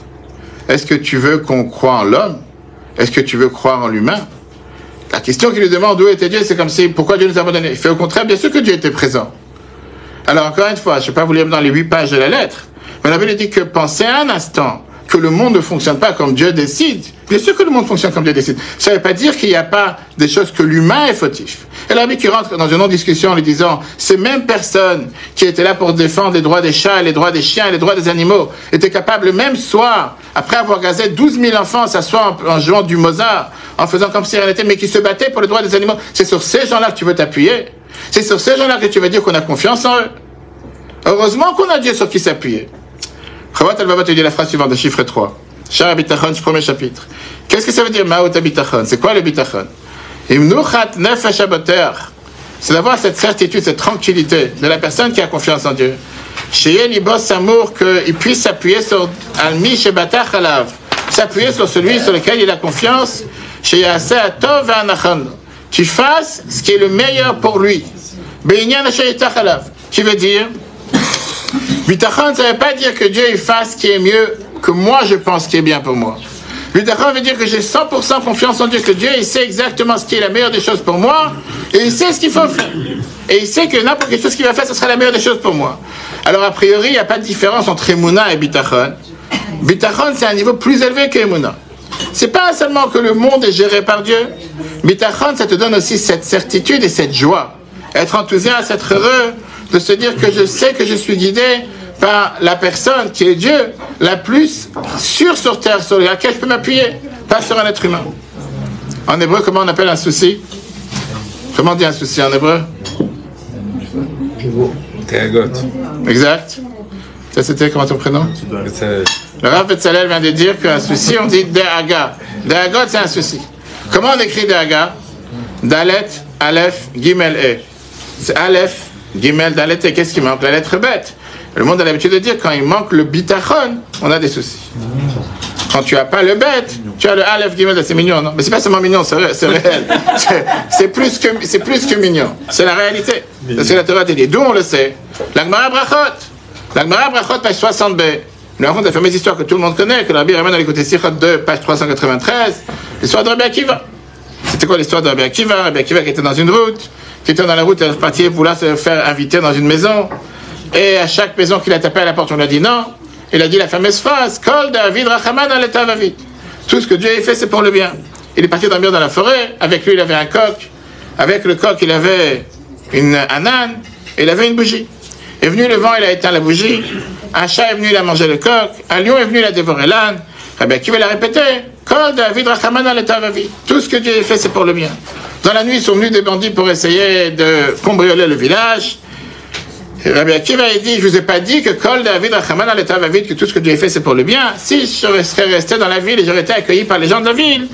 Est-ce que tu veux qu'on croie en l'homme? Est-ce que tu veux croire en l'humain? La question qu'il lui demande, où était Dieu, c'est comme si, pourquoi Dieu nous a abandonnés? Il fait au contraire, bien sûr que Dieu était présent. Alors encore une fois, je ne vais pas vous lire dans les 8 pages de la lettre, mais le Rabbi lui dit que pensez un instant que le monde ne fonctionne pas comme Dieu décide. Bien sûr que le monde fonctionne comme Dieu décide. Ça ne veut pas dire qu'il n'y a pas des choses que l'humain est fautif. Et l'arbitre qui rentre dans une non-discussion en lui disant, ces mêmes personnes qui étaient là pour défendre les droits des chats, les droits des chiens, les droits des animaux, étaient capables le même soir, après avoir gazé 12 000 enfants, s'asseoir en jouant du Mozart, en faisant comme si rien n'était, mais qui se battaient pour les droits des animaux. C'est sur ces gens-là que tu veux t'appuyer. C'est sur ces gens-là que tu veux dire qu'on a confiance en eux. Heureusement qu'on a Dieu sur qui s'appuyer. Chovat Alvavot te dit la phrase suivante de chiffre 3. Shara Bitachon, premier chapitre. Qu'est-ce que ça veut dire Ma'ot Bitachon? C'est quoi le Bitachon? Imnuchat Nefesh Aboter. C'est d'avoir cette certitude, cette tranquillité de la personne qui a confiance en Dieu. Sheyeh Libo Samour, qu'il puisse s'appuyer sur Almi Shebatach Alav, s'appuyer sur celui sur lequel il a confiance. Sheyeh Aseh Atov Ve'anachon, tu fasses ce qui est le meilleur pour lui. Qui veut dire, bitachon, ça ne veut pas dire que Dieu il fasse ce qui est mieux que moi je pense qui est bien pour moi. Bitachon veut dire que j'ai 100% confiance en Dieu, que Dieu il sait exactement ce qui est la meilleure des choses pour moi, et il sait ce qu'il faut faire. Et il sait que n'importe quelle chose qu'il va faire, ce sera la meilleure des choses pour moi. Alors a priori, il n'y a pas de différence entre Emouna et bitachon. Bitachon, c'est un niveau plus élevé que Emouna. C'est pas seulement que le monde est géré par Dieu. Bitachon, ça te donne aussi cette certitude et cette joie. Être enthousiaste, être heureux, de se dire que je sais que je suis guidé par la personne qui est Dieu, la plus sûre sur terre, sur laquelle je peux m'appuyer, pas sur un être humain. En hébreu, comment on appelle un souci? Comment on dit un souci en hébreu? Dagot. Exact. Ça c'était comment ton prénom? Le Rav Betzalel vient de dire qu'un souci, on dit Dehaga. Dehagot, c'est un souci. Comment on écrit Dehaga? Dalet, Aleph, Gimel, E. C'est Aleph, Gimel, Dalet, E. Qu'est-ce qui manque? La lettre bête. Le monde a l'habitude de dire quand il manque le bitachon, on a des soucis. Quand tu n'as pas le bête, tu as le Aleph, Gimel, c'est mignon, non? Mais c'est pas seulement mignon, c'est réel. C'est plus que mignon. C'est la réalité. C'est ce que la Torah te dit. D'où on le sait? La Gemara Brachot. La Gemara Brachot, page 60b. Nous raconte la fameuse histoire que tout le monde connaît, que Rabbi ramène dans l'écouté Sichot 2, page 393. L'histoire de Rabbi Akiva. C'était quoi l'histoire de Rabbi Akiva? Rabbi Akiva qui était dans une route, qui était dans la route, il est reparti pour là se faire inviter dans une maison. Et à chaque maison qu'il a tapé à la porte, on lui a dit non. Il a dit la fameuse phrase, Kol David Rachaman al-Etav Avid. Tout ce que Dieu a fait, c'est pour le bien. Il est parti dormir dans la forêt. Avec lui, il avait un coq. Avec le coq, il avait un âne. Et il avait une bougie. Est venu le vent, il a éteint la bougie. Un chat est venu, il a mangé le coq. Un lion est venu, il a dévoré l'âne. Rabbi Akiva l'a répété. Kol David Rachaman al-Etav Avid. Tout ce que Dieu a fait, c'est pour le bien. Dans la nuit, ils sont venus des bandits pour essayer de cambrioler le village. Rabbi Akiva a dit, je vous ai pas dit que Kol David Rachaman al-Etav Avid, que tout ce que Dieu a fait, c'est pour le bien. Si je serais resté dans la ville et j'aurais été accueilli par les gens de la ville,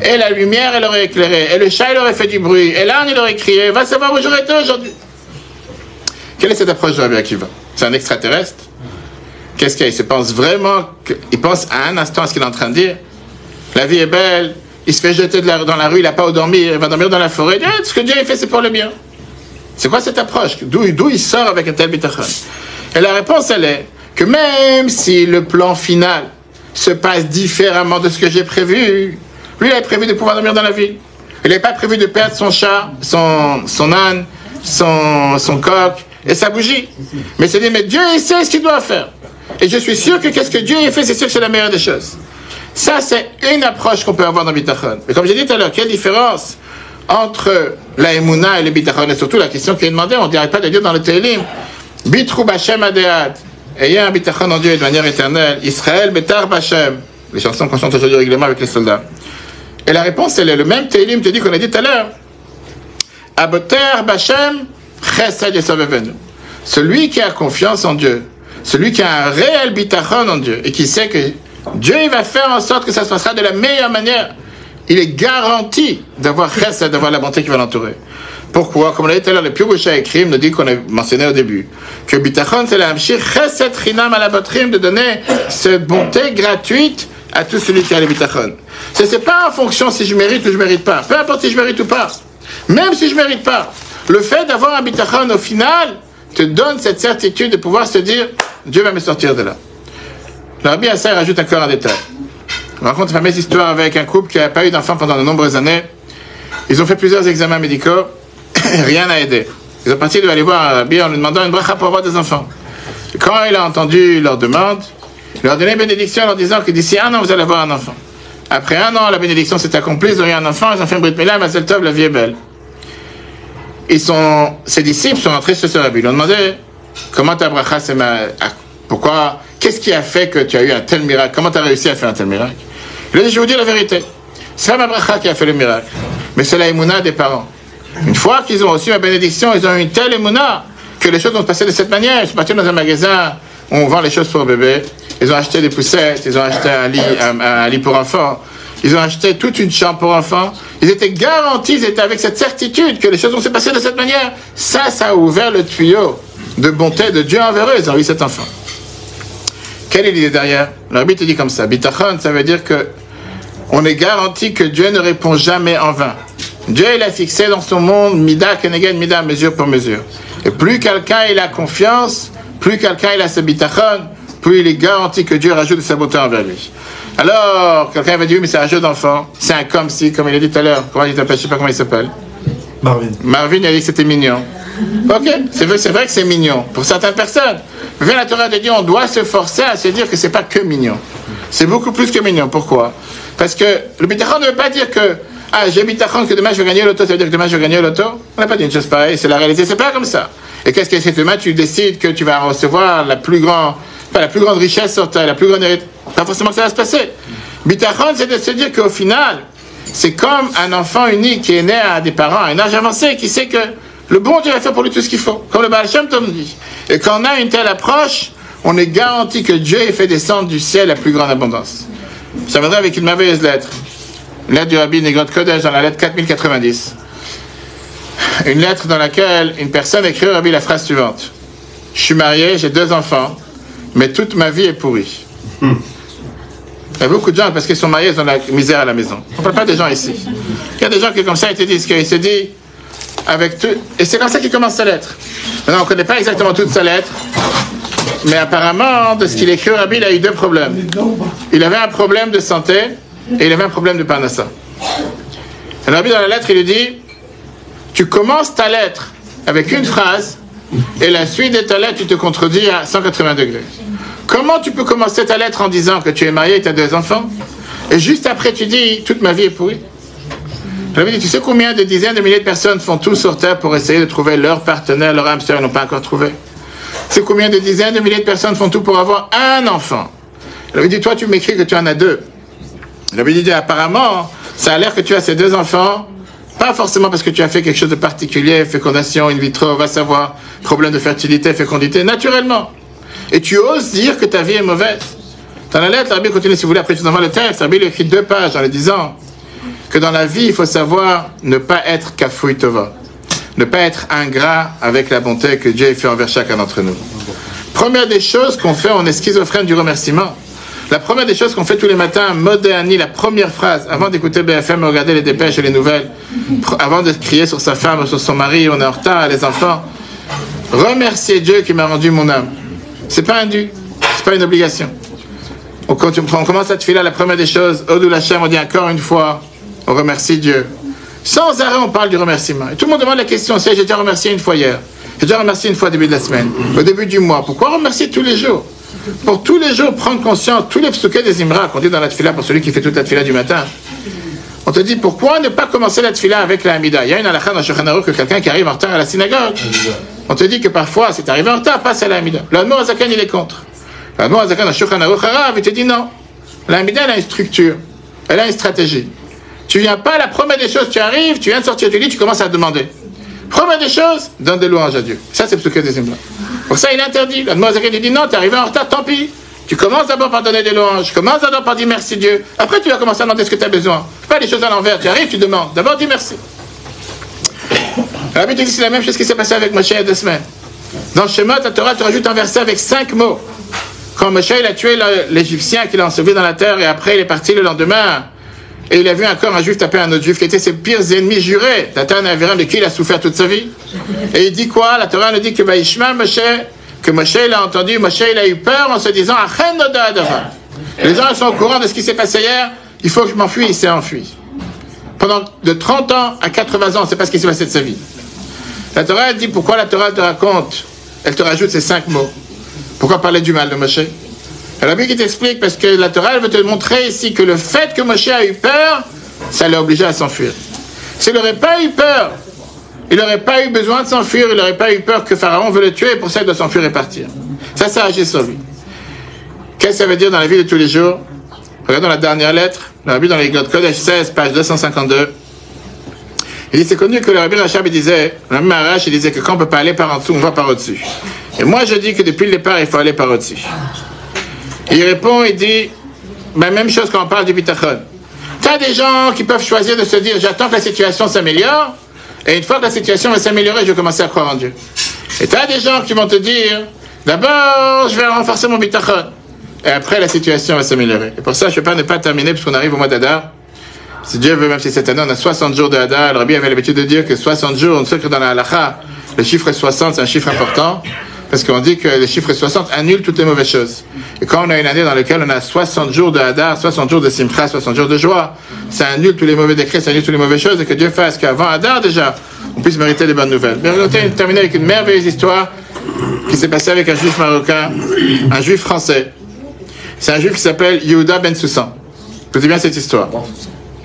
et la lumière, elle aurait éclairé, et le chat, il aurait fait du bruit, et l'âne, il aurait crié, va savoir où j'aurais été aujourd'hui. Quelle est cette approche de Rabbi Akiva? C'est un extraterrestre? Qu'est-ce qu'il se pense vraiment? Il pense à un instant à ce qu'il est en train de dire. La vie est belle, il se fait jeter dans la rue, il n'a pas où dormir, il va dormir dans la forêt. Ce que Dieu a fait, c'est pour le bien. C'est quoi cette approche? D'où il sort avec un tel bitachon? Et la réponse, elle est que même si le plan final se passe différemment de ce que j'ai prévu, lui, il avait prévu de pouvoir dormir dans la ville. Il n'avait pas prévu de perdre son chat, son âne, son coq et sa bougie. Mais c'est dit, mais Dieu, il sait ce qu'il doit faire. Et je suis sûr que qu'est-ce que Dieu a fait, c'est sûr que c'est la meilleure des choses. Ça, c'est une approche qu'on peut avoir dans le bitachon. Mais comme j'ai dit tout à l'heure, quelle différence entre la Emouna et le bitachon? Et surtout la question qui est demandée, on ne dirait pas de dire dans le Télim, Bitrou Bachem Adead, ayez un bitachon en Dieu de manière éternelle, Israël Betar Bachem, les chansons qu'on chante aujourd'hui régulièrement avec les soldats. Et la réponse, elle est le même Télim te dit qu'on a dit tout à l'heure. Aboter Bachem Chesed Yesavevenu. Celui qui a confiance en Dieu, celui qui a un réel bitachon en Dieu et qui sait que Dieu il va faire en sorte que ça se passera de la meilleure manière, il est garanti d'avoir chesed, d'avoir la bonté qui va l'entourer. Pourquoi? Comme on l'a dit tout à l'heure, le Pirush Ekrim nous dit qu'on a mentionné au début que bitachon c'est la hamshir chesed chinam alabotrim, de donner cette bonté gratuite à tout celui qui a le bitachon. C'est pas en fonction si je mérite ou je mérite pas. Peu importe si je mérite ou pas. Même si je mérite pas. Le fait d'avoir un bitachon au final te donne cette certitude de pouvoir se dire Dieu va me sortir de là. Le Rabbi Assay rajoute encore un détail. On raconte une fameuse histoire avec un couple qui n'a pas eu d'enfant pendant de nombreuses années. Ils ont fait plusieurs examens médicaux. Rien n'a aidé. Ils ont parti de aller voir un Rabbi en lui demandant une bracha pour avoir des enfants. Et quand il a entendu leur demande, il leur a donné une bénédiction en leur disant que d'ici 1 an, vous allez avoir un enfant. Après 1 an, la bénédiction s'est accomplie, ils ont eu un enfant, ils ont fait un brit milah, Mazel Tov, la vie est belle. Ses disciples sont rentrés chez ce Rabbi. Ils lui ont demandé comment ta bracha c'est pourquoi, qu'est-ce qui a fait que tu as eu un tel miracle? Comment tu as réussi à faire un tel miracle? Il a dit, je vais vous dire la vérité. C'est pas ma bracha qui a fait le miracle, mais c'est la émouna des parents. Une fois qu'ils ont reçu ma bénédiction, ils ont eu une telle émouna que les choses vont se passer de cette manière. Ils sont partis dans un magasin où on vend les choses pour bébé. Ils ont acheté des poussettes, ils ont acheté un lit pour enfants. Ils ont acheté toute une chambre pour enfants. Ils étaient garantis, ils étaient avec cette certitude que les choses vont se passer de cette manière. Ça a ouvert le tuyau de bonté de Dieu envers eux. Ils ont eu cet enfant. Quelle est l'idée derrière? Le Rabbi te dit comme ça. Bitachon, ça veut dire que on est garanti que Dieu ne répond jamais en vain. Dieu, il a fixé dans son monde mida keneged mida, mesure pour mesure. Et plus quelqu'un il a confiance, plus quelqu'un il a ce bitachon, plus il est garanti que Dieu rajoute de sa bonté envers lui. Alors, quelqu'un va dire, mais c'est un jeu d'enfant, c'est un comme si, comme il a dit tout à l'heure. Comment il s'appelle? Je sais pas comment il s'appelle. Marvin, il a dit que c'était mignon. Ok, c'est vrai que c'est mignon pour certaines personnes. Mais la Torah de Dieu, on doit se forcer à se dire que c'est pas que mignon. C'est beaucoup plus que mignon. Pourquoi? Parce que le bitachon ne veut pas dire que j'ai bitachon que demain je vais gagner l'auto, ça veut dire que demain je vais gagner l'auto. On n'a pas dit une chose pareille, c'est la réalité, c'est pas comme ça. Et qu'est-ce que c'est demain? Tu décides que tu vas recevoir la plus grande richesse sur terre, la plus grande hérite. Pas forcément que ça va se passer. Bitachon, c'est de se dire qu'au final, c'est comme un enfant unique qui est né à des parents à un âge avancé, qui sait que le bon Dieu va faire pour lui tout ce qu'il faut, comme le Baal Shem Tov nous dit. Et quand on a une telle approche, on est garanti que Dieu ait fait descendre du ciel la plus grande abondance. Ça viendrait avec une merveilleuse lettre. Une lettre du Rabbi Negrod Kodesh dans la lettre 4090. Une lettre dans laquelle une personne écrit au Rabbi la phrase suivante. Je suis marié, j'ai 2 enfants, mais toute ma vie est pourrie. Il y a beaucoup de gens, parce qu'ils sont mariés, ils ont la misère à la maison. On ne parle pas des gens ici. Il y a des gens qui, comme ça, ils te disent qu'ils se disent, avec tout. Et c'est comme ça qu'il commence sa lettre. Maintenant, on ne connaît pas exactement toute sa lettre, mais apparemment, de ce qu'il écrit au Rabbi, il a eu 2 problèmes. Il avait un problème de santé, et il avait un problème de parnassa. Le Rabbi, dans la lettre, il lui dit, tu commences ta lettre avec une phrase, et la suite de ta lettre, tu te contredis à 180 degrés. Comment tu peux commencer ta lettre en disant que tu es marié et tu as 2 enfants, et juste après tu dis toute ma vie est pourrie? Je lui dis, tu sais combien de dizaines de milliers de personnes font tout sur terre pour essayer de trouver leur partenaire, leur âme sœur, ils n'ont pas encore trouvé? Tu sais combien de dizaines de milliers de personnes font tout pour avoir un enfant? Je lui dis, toi tu m'écris que tu en as 2. Je lui dis, apparemment, ça a l'air que tu as ces 2 enfants, pas forcément parce que tu as fait quelque chose de particulier, fécondation, in vitro, va savoir, problème de fertilité, fécondité, naturellement. Et tu oses dire que ta vie est mauvaise. Dans la lettre, l'Arabie continue, si vous voulez, après je vous envoie le texte, l'Arabie écrit 2 pages en le disant que dans la vie, il faut savoir ne pas être kafouï tova, ne pas être ingrat avec la bonté que Dieu fait envers chacun d'entre nous. Première des choses qu'on fait, on est schizophrène du remerciement. La première des choses qu'on fait tous les matins, Modéani, la première phrase, avant d'écouter BFM, regarder les dépêches et les nouvelles, avant de crier sur sa femme ou sur son mari, on est en retard, les enfants, remercier Dieu qui m'a rendu mon âme. C'est pas un dû, c'est pas une obligation. On commence la tefila, la première des choses, Odou Hashem, on dit encore une fois, on remercie Dieu. Sans arrêt, on parle du remerciement. Et tout le monde demande la question, c'est, j'ai déjà remercié une fois hier, j'ai déjà remercié une fois au début de la semaine, au début du mois. Pourquoi remercier tous les jours? Pour tous les jours prendre conscience, tous les psuké des Imra qu'on dit dans la tefila, pour celui qui fait toute la tefila du matin. On te dit, pourquoi ne pas commencer la tefila avec la Hamida? Il y a une halakha dans Shulchan Aruch que quelqu'un qui arrive en retard à la synagogue. On te dit que parfois, si tu arrives en retard, passe à la Hamida. L'Admor Azakan, il est contre. L'Admor Azakan dans Shulchan Aruch Harav, il te dit non. La Hamida, elle a une structure, elle a une stratégie. Tu viens pas, la première des choses, tu arrives, tu viens de sortir du lit, tu commences à demander. Première des choses, donne des louanges à Dieu. Ça, c'est le psuké des Imra. Pour ça, il est interdit. L'Admor Azakan, il dit non, tu es arrivé en retard, tant pis. Tu commences d'abord par donner des louanges, commence d'abord par dire merci Dieu. Après, tu vas commencer à demander ce que tu as besoin. Pas les choses à l'envers. Tu arrives, tu demandes. D'abord, dis merci. La Bible te dit c'est la même chose qui s'est passé avec Moshe il y a 2 semaines. Dans le Shemot, la Torah te rajoute un verset avec 5 mots. Quand Moshe il a tué l'Égyptien qu'il a enseveli dans la terre et après il est parti le lendemain et il a vu encore un juif taper un autre juif qui était ses pires ennemis jurés. Tatan Aviram de qui il a souffert toute sa vie. Et il dit quoi? La Torah nous dit que Vaishma Moshe, que Moshe l'a entendu, Moshe il a eu peur en se disant Achen Noda Adava. Les gens sont au courant de ce qui s'est passé hier, il faut que je m'enfuis, il s'est enfui. Pendant de 30 ans à 80 ans, c'est pas ce qui s'est passé de sa vie. La Torah elle dit pourquoi la Torah te raconte, elle te rajoute ces 5 mots. Pourquoi parler du mal de Moshe? La Bible qui t'explique parce que la Torah elle veut te montrer ici que le fait que Moshe a eu peur, ça l'a obligé à s'enfuir. S'il n'aurait pas eu peur, il n'aurait pas eu besoin de s'enfuir, il n'aurait pas eu peur que Pharaon veut le tuer, et pour ça il doit s'enfuir et partir. Ça a agi sur lui. Qu'est-ce que ça veut dire dans la vie de tous les jours? Regardons la dernière lettre, la Bible dans les Negrod Kodesh 16, page 252. Il dit, c'est connu que le Rabbi Rachab disait, le Rabbi Marash, il disait que quand on ne peut pas aller par en dessous, on va par au-dessus. Et moi je dis que depuis le départ, il faut aller par au-dessus. Il répond, il dit, même chose quand on parle du bitachon. Tu as des gens qui peuvent choisir de se dire, j'attends que la situation s'améliore, et une fois que la situation va s'améliorer, je vais commencer à croire en Dieu. Et tu as des gens qui vont te dire, d'abord, je vais renforcer mon bitachon. Et après, la situation va s'améliorer. Et pour ça, je ne peux pas ne pas terminer, puisqu'on arrive au mois d'Adar. Si Dieu veut, même si cette année on a 60 jours de Hadar, le Rabbi avait l'habitude de dire que 60 jours, on sait que dans la halakha, le chiffre 60 c'est un chiffre important, parce qu'on dit que le chiffre 60 annule toutes les mauvaises choses. Et quand on a une année dans laquelle on a 60 jours de Hadar, 60 jours de Simcha, 60 jours de joie, ça annule tous les mauvais décrets, ça annule toutes les mauvaises choses, et que Dieu fasse qu'avant Hadar déjà, on puisse mériter des bonnes nouvelles. Mais on va terminer avec une merveilleuse histoire qui s'est passée avec un juif marocain, un juif français. C'est un juif qui s'appelle Yehuda Ben Soussan. Écoutez bien cette histoire.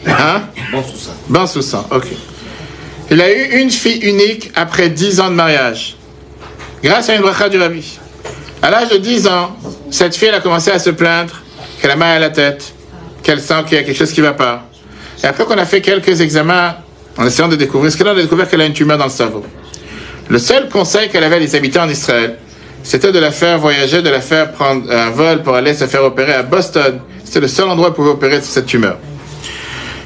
Hein? Ben Soussan, ok. Il a eu une fille unique après 10 ans de mariage, grâce à une bracha du Rabbi. À l'âge de 10 ans, cette fille elle a commencé à se plaindre qu'elle a mal à la tête, qu'elle sent qu'il y a quelque chose qui ne va pas. Et après qu'on a fait quelques examens, en essayant de découvrir ce qu'elle a, on a découvert qu'elle a une tumeur dans le cerveau. Le seul conseil qu'elle avait à les habitants en Israël, c'était de la faire voyager, de la faire prendre un vol pour aller se faire opérer à Boston. C'était le seul endroit où elle pouvait opérer cette tumeur.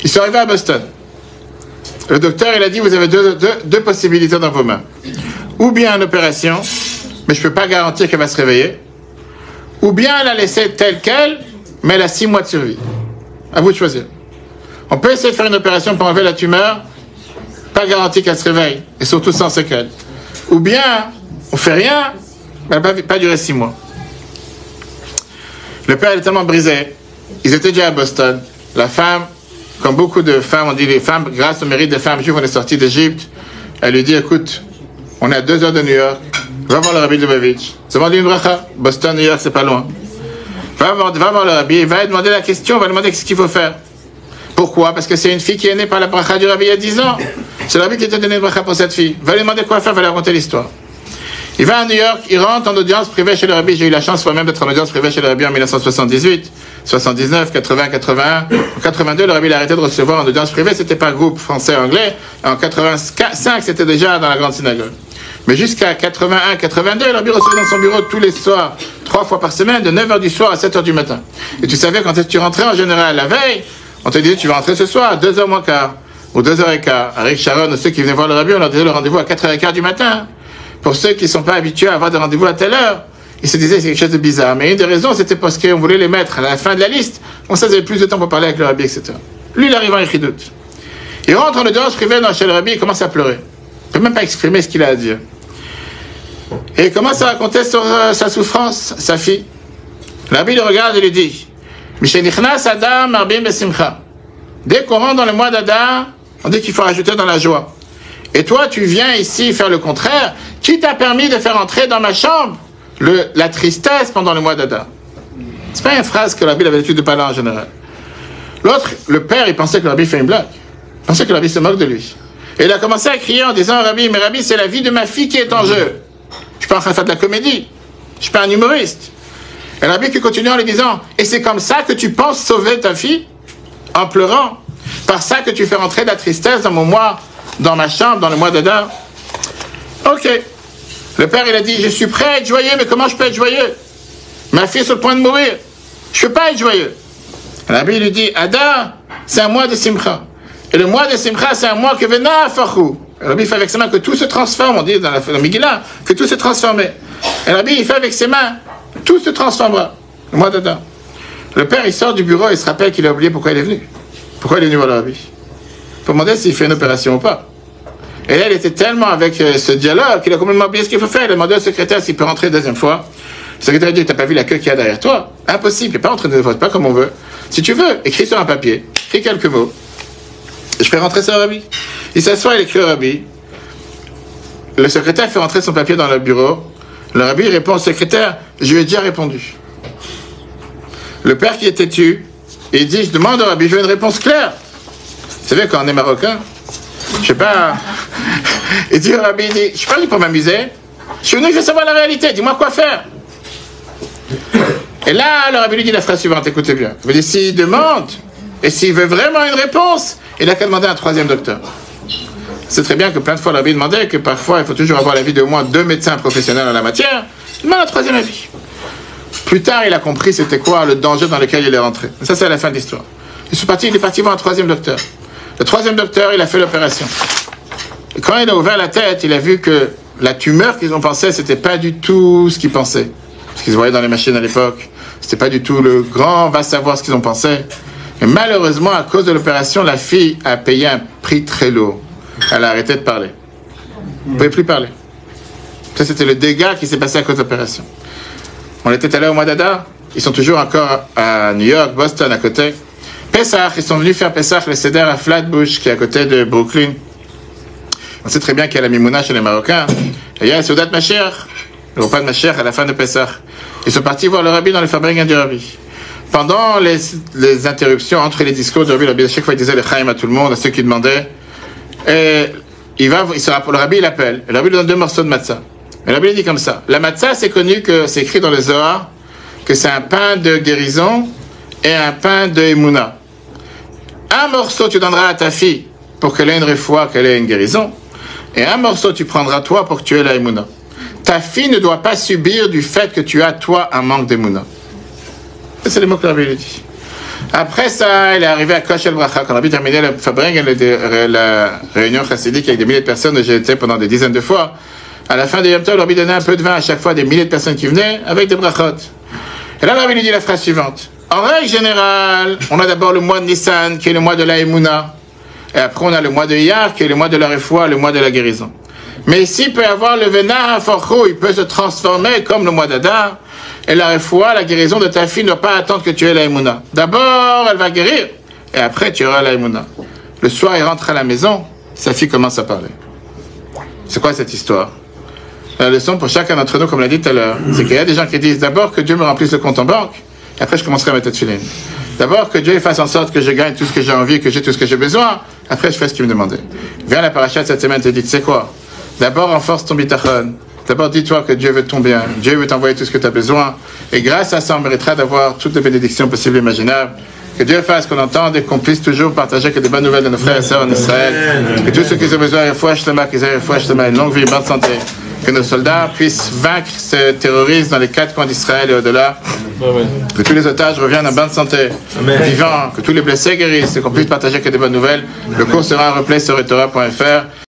Ils sont arrivés à Boston. Le docteur, il a dit, vous avez deux possibilités dans vos mains. Ou bien une opération, mais je ne peux pas garantir qu'elle va se réveiller. Ou bien la laisser telle qu'elle, mais elle a 6 mois de survie. À vous de choisir. On peut essayer de faire une opération pour enlever la tumeur, pas garanti qu'elle se réveille, et surtout sans séquelles. Ou bien, on fait rien, mais elle ne va pas durer 6 mois. Le père est tellement brisé. Ils étaient déjà à Boston. La femme, comme beaucoup de femmes, on dit les femmes, grâce au mérite des femmes juives, on est sorti d'Égypte. Elle lui dit, écoute, on est à 2 heures de New York, va voir le Rabbi Lubavitch. Demande une bracha. Boston, New York, c'est pas loin. Va voir le Rabbi, il va lui demander la question, il va lui demander ce qu'il faut faire. Pourquoi? Parce que c'est une fille qui est née par la bracha du Rabbi il y a 10 ans. C'est le Rabbi qui t'a donné une bracha pour cette fille. Va lui demander quoi faire, va lui raconter l'histoire. Il va à New York, il rentre en audience privée chez le Rabbi. J'ai eu la chance moi-même d'être en audience privée chez le Rabbi en 1978, 79, 80, 81. En 82, le Rabbi l'a arrêté de recevoir en audience privée. C'était pas groupe français-anglais. En 85, c'était déjà dans la grande synagogue. Mais jusqu'à 81, 82, le Rabbi recevait dans son bureau tous les soirs, 3 fois par semaine, de 9h du soir à 7h du matin. Et tu savais quand tu rentrais en général la veille, on te disait tu vas rentrer ce soir à 2h moins quart, ou 2h15. Avec Sharon, ceux qui venaient voir le Rabbi, on leur disait le rendez-vous à 4h15 du matin. Pour ceux qui ne sont pas habitués à avoir des rendez-vous à telle heure, ils se disaient c'est quelque chose de bizarre. Mais une des raisons, c'était parce qu'on voulait les mettre à la fin de la liste. On savait plus de temps pour parler avec le Rabbi, etc. Lui, il arrive en Echidout. Il rentre en audience privée chez le Rabbi, il commence à pleurer. Il ne peut même pas exprimer ce qu'il a à dire. Et il commence à raconter sur sa souffrance, sa fille. Le Rabbi le regarde et lui dit, dès qu'on rentre dans le mois d'Adar, on dit qu'il faut rajouter dans la joie. Et toi, tu viens ici faire le contraire. Qui t'a permis de faire entrer dans ma chambre la tristesse pendant le mois d'Adar? C'est pas une phrase que le Rabbi avait l'habitude de parler en général. L'autre, le père, il pensait que le Rabbi fait une blague. Il pensait que le Rabbi se moque de lui. Et il a commencé à crier en disant, Rabbi, mais Rabbi, c'est la vie de ma fille qui est en jeu. Je suis pas en train de faire de la comédie. Je suis pas un humoriste. Et le Rabbi qui continue en lui disant, et c'est comme ça que tu penses sauver ta fille? En pleurant? Par ça que tu fais rentrer la tristesse dans mon mois, dans ma chambre, dans le mois d'Adar? Ok. Le père, il a dit, je suis prêt à être joyeux, mais comment je peux être joyeux? Ma fille est sur le point de mourir. Je ne peux pas être joyeux. Le Rabbi lui dit, Adar, c'est un mois de Simcha. Et le mois de Simcha, c'est un mois que Vena Fachu. Le Rabbi fait avec ses mains que tout se transforme, on dit dans la Megillah, que tout se transformait. Et le Rabbi, il fait avec ses mains, tout se transformera. Le mois d'Adar. Le père, il sort du bureau et il se rappelle qu'il a oublié pourquoi il est venu. Pourquoi il est venu voir le Rabbi? Pour demander s'il fait une opération ou pas. Et là, il était tellement avec ce dialogue qu'il a complètement oublié ce qu'il faut faire. Il a demandé au secrétaire s'il peut rentrer une deuxième fois. Le secrétaire a dit, t'as pas vu la queue qu'il y a derrière toi? Impossible, il n'est pas en train de voter, pas comme on veut. Si tu veux, écris sur un papier, écris quelques mots. Je fais rentrer ça au Rabbi. Il s'assoit, il écrit au Rabbi. Le secrétaire fait rentrer son papier dans le bureau. Le Rabbi répond au secrétaire, je lui ai déjà répondu. Le père qui est têtu, il dit, je demande au Rabbi, je veux une réponse claire. Vous savez, quand on est marocain, je sais pas, il dit au Rabbi, il dit, je suis pas venu pour m'amuser, je suis venu, je veux savoir la réalité, dis-moi quoi faire. Et là, le Rabbi lui dit la phrase suivante, écoutez bien. Il dit, s'il demande, et s'il veut vraiment une réponse, il n'a qu'à demander un 3e docteur. C'est très bien que plein de fois le Rabbi demandait que parfois il faut toujours avoir l'avis d'au moins 2 médecins professionnels en la matière. Il demande un 3e avis. Plus tard, il a compris c'était quoi le danger dans lequel il est rentré. Ça, c'est la fin de l'histoire. Il est parti voir un 3e docteur. Le 3e docteur, il a fait l'opération. Et quand il a ouvert la tête, il a vu que la tumeur qu'ils ont pensé, c'était pas du tout ce qu'ils pensaient. Ce qu'ils voyaient dans les machines à l'époque. C'était pas du tout le grand, va savoir ce qu'ils ont pensé. Et malheureusement, à cause de l'opération, la fille a payé un prix très lourd. Elle a arrêté de parler. Elle ne pouvait plus parler. Ça, c'était le dégât qui s'est passé à cause de l'opération. On était allé au mois d'Adar. Ils sont toujours encore à New York, Boston, à côté. Pessah, ils sont venus faire Pessah, le Seder à Flatbush, qui est à côté de Brooklyn. On sait très bien qu'il y a la Mimouna chez les Marocains. Et il y a le Seudat Mashiach, le repas de Mashiach à la fin de Pessah. Ils sont partis voir le Rabbi dans le Fabring du Rabbi. Pendant les interruptions entre les discours du Rabbi, à chaque fois il disait les Chaim à tout le monde, à ceux qui demandaient. Et le Rabbi il appelle. Et le Rabbi lui donne 2 morceaux de matzah. Et le Rabbi lui dit comme ça. La matzah, c'est connu que c'est écrit dans le Zohar que c'est un pain de guérison et un pain de Emouna. Un morceau tu donneras à ta fille pour qu'elle ait une réfoua, qu'elle ait une guérison. Et un morceau tu prendras toi pour que tu aies la Emouna. Ta fille ne doit pas subir du fait que tu as toi un manque d'Emouna. C'est les mots que le Rabbi lui dit. Après ça, il est arrivé à Kosh El Bracha. Quand le Rabbi terminait la Fabring, la réunion chassidique avec des milliers de personnes où j'ai été pendant des dizaines de fois. À la fin de Yom Tov, le Rabbi donnait un peu de vin à chaque fois, des milliers de personnes qui venaient avec des brachot. Et là, le Rabbi lui dit la phrase suivante. En règle générale, on a d'abord le mois de Nissan, qui est le mois de la Emouna. Et après, on a le mois de Iyar, qui est le mois de la Refoua, le mois de la guérison. Mais ici, il peut y avoir le Venah Forchou, il peut se transformer comme le mois d'Adar. Et la Refoua, la guérison de ta fille, ne doit pas attendre que tu aies la Emouna. D'abord, elle va guérir, et après, tu auras la Emouna. Le soir, il rentre à la maison, sa fille commence à parler. C'est quoi cette histoire? La leçon pour chacun d'entre nous, comme l'a dit tout à l'heure, c'est qu'il y a des gens qui disent d'abord que Dieu me remplisse le compte en banque, et après je commencerai à mettre de filine. D'abord que Dieu fasse en sorte que je gagne tout ce que j'ai envie, que j'ai tout ce que j'ai besoin, après je fais ce qu'il me demandait. Viens la paracha de cette semaine, te dit, tu sais quoi? D'abord renforce ton bitachon. D'abord dis-toi que Dieu veut ton bien, Dieu veut t'envoyer tout ce que tu as besoin, et grâce à ça on méritera d'avoir toutes les bénédictions possibles et imaginables. Que Dieu fasse qu'on entende et qu'on puisse toujours partager que des bonnes nouvelles de nos frères et sœurs en Israël. Que tous ceux qui ont besoin qu'ils aient une longue vie, bonne santé. Que nos soldats puissent vaincre ces terroristes dans les 4 coins d'Israël et au-delà. Que tous les otages reviennent en bonne santé, vivants. Que tous les blessés guérissent et qu'on puisse partager que des bonnes nouvelles. Le cours sera en replay sur etora.fr.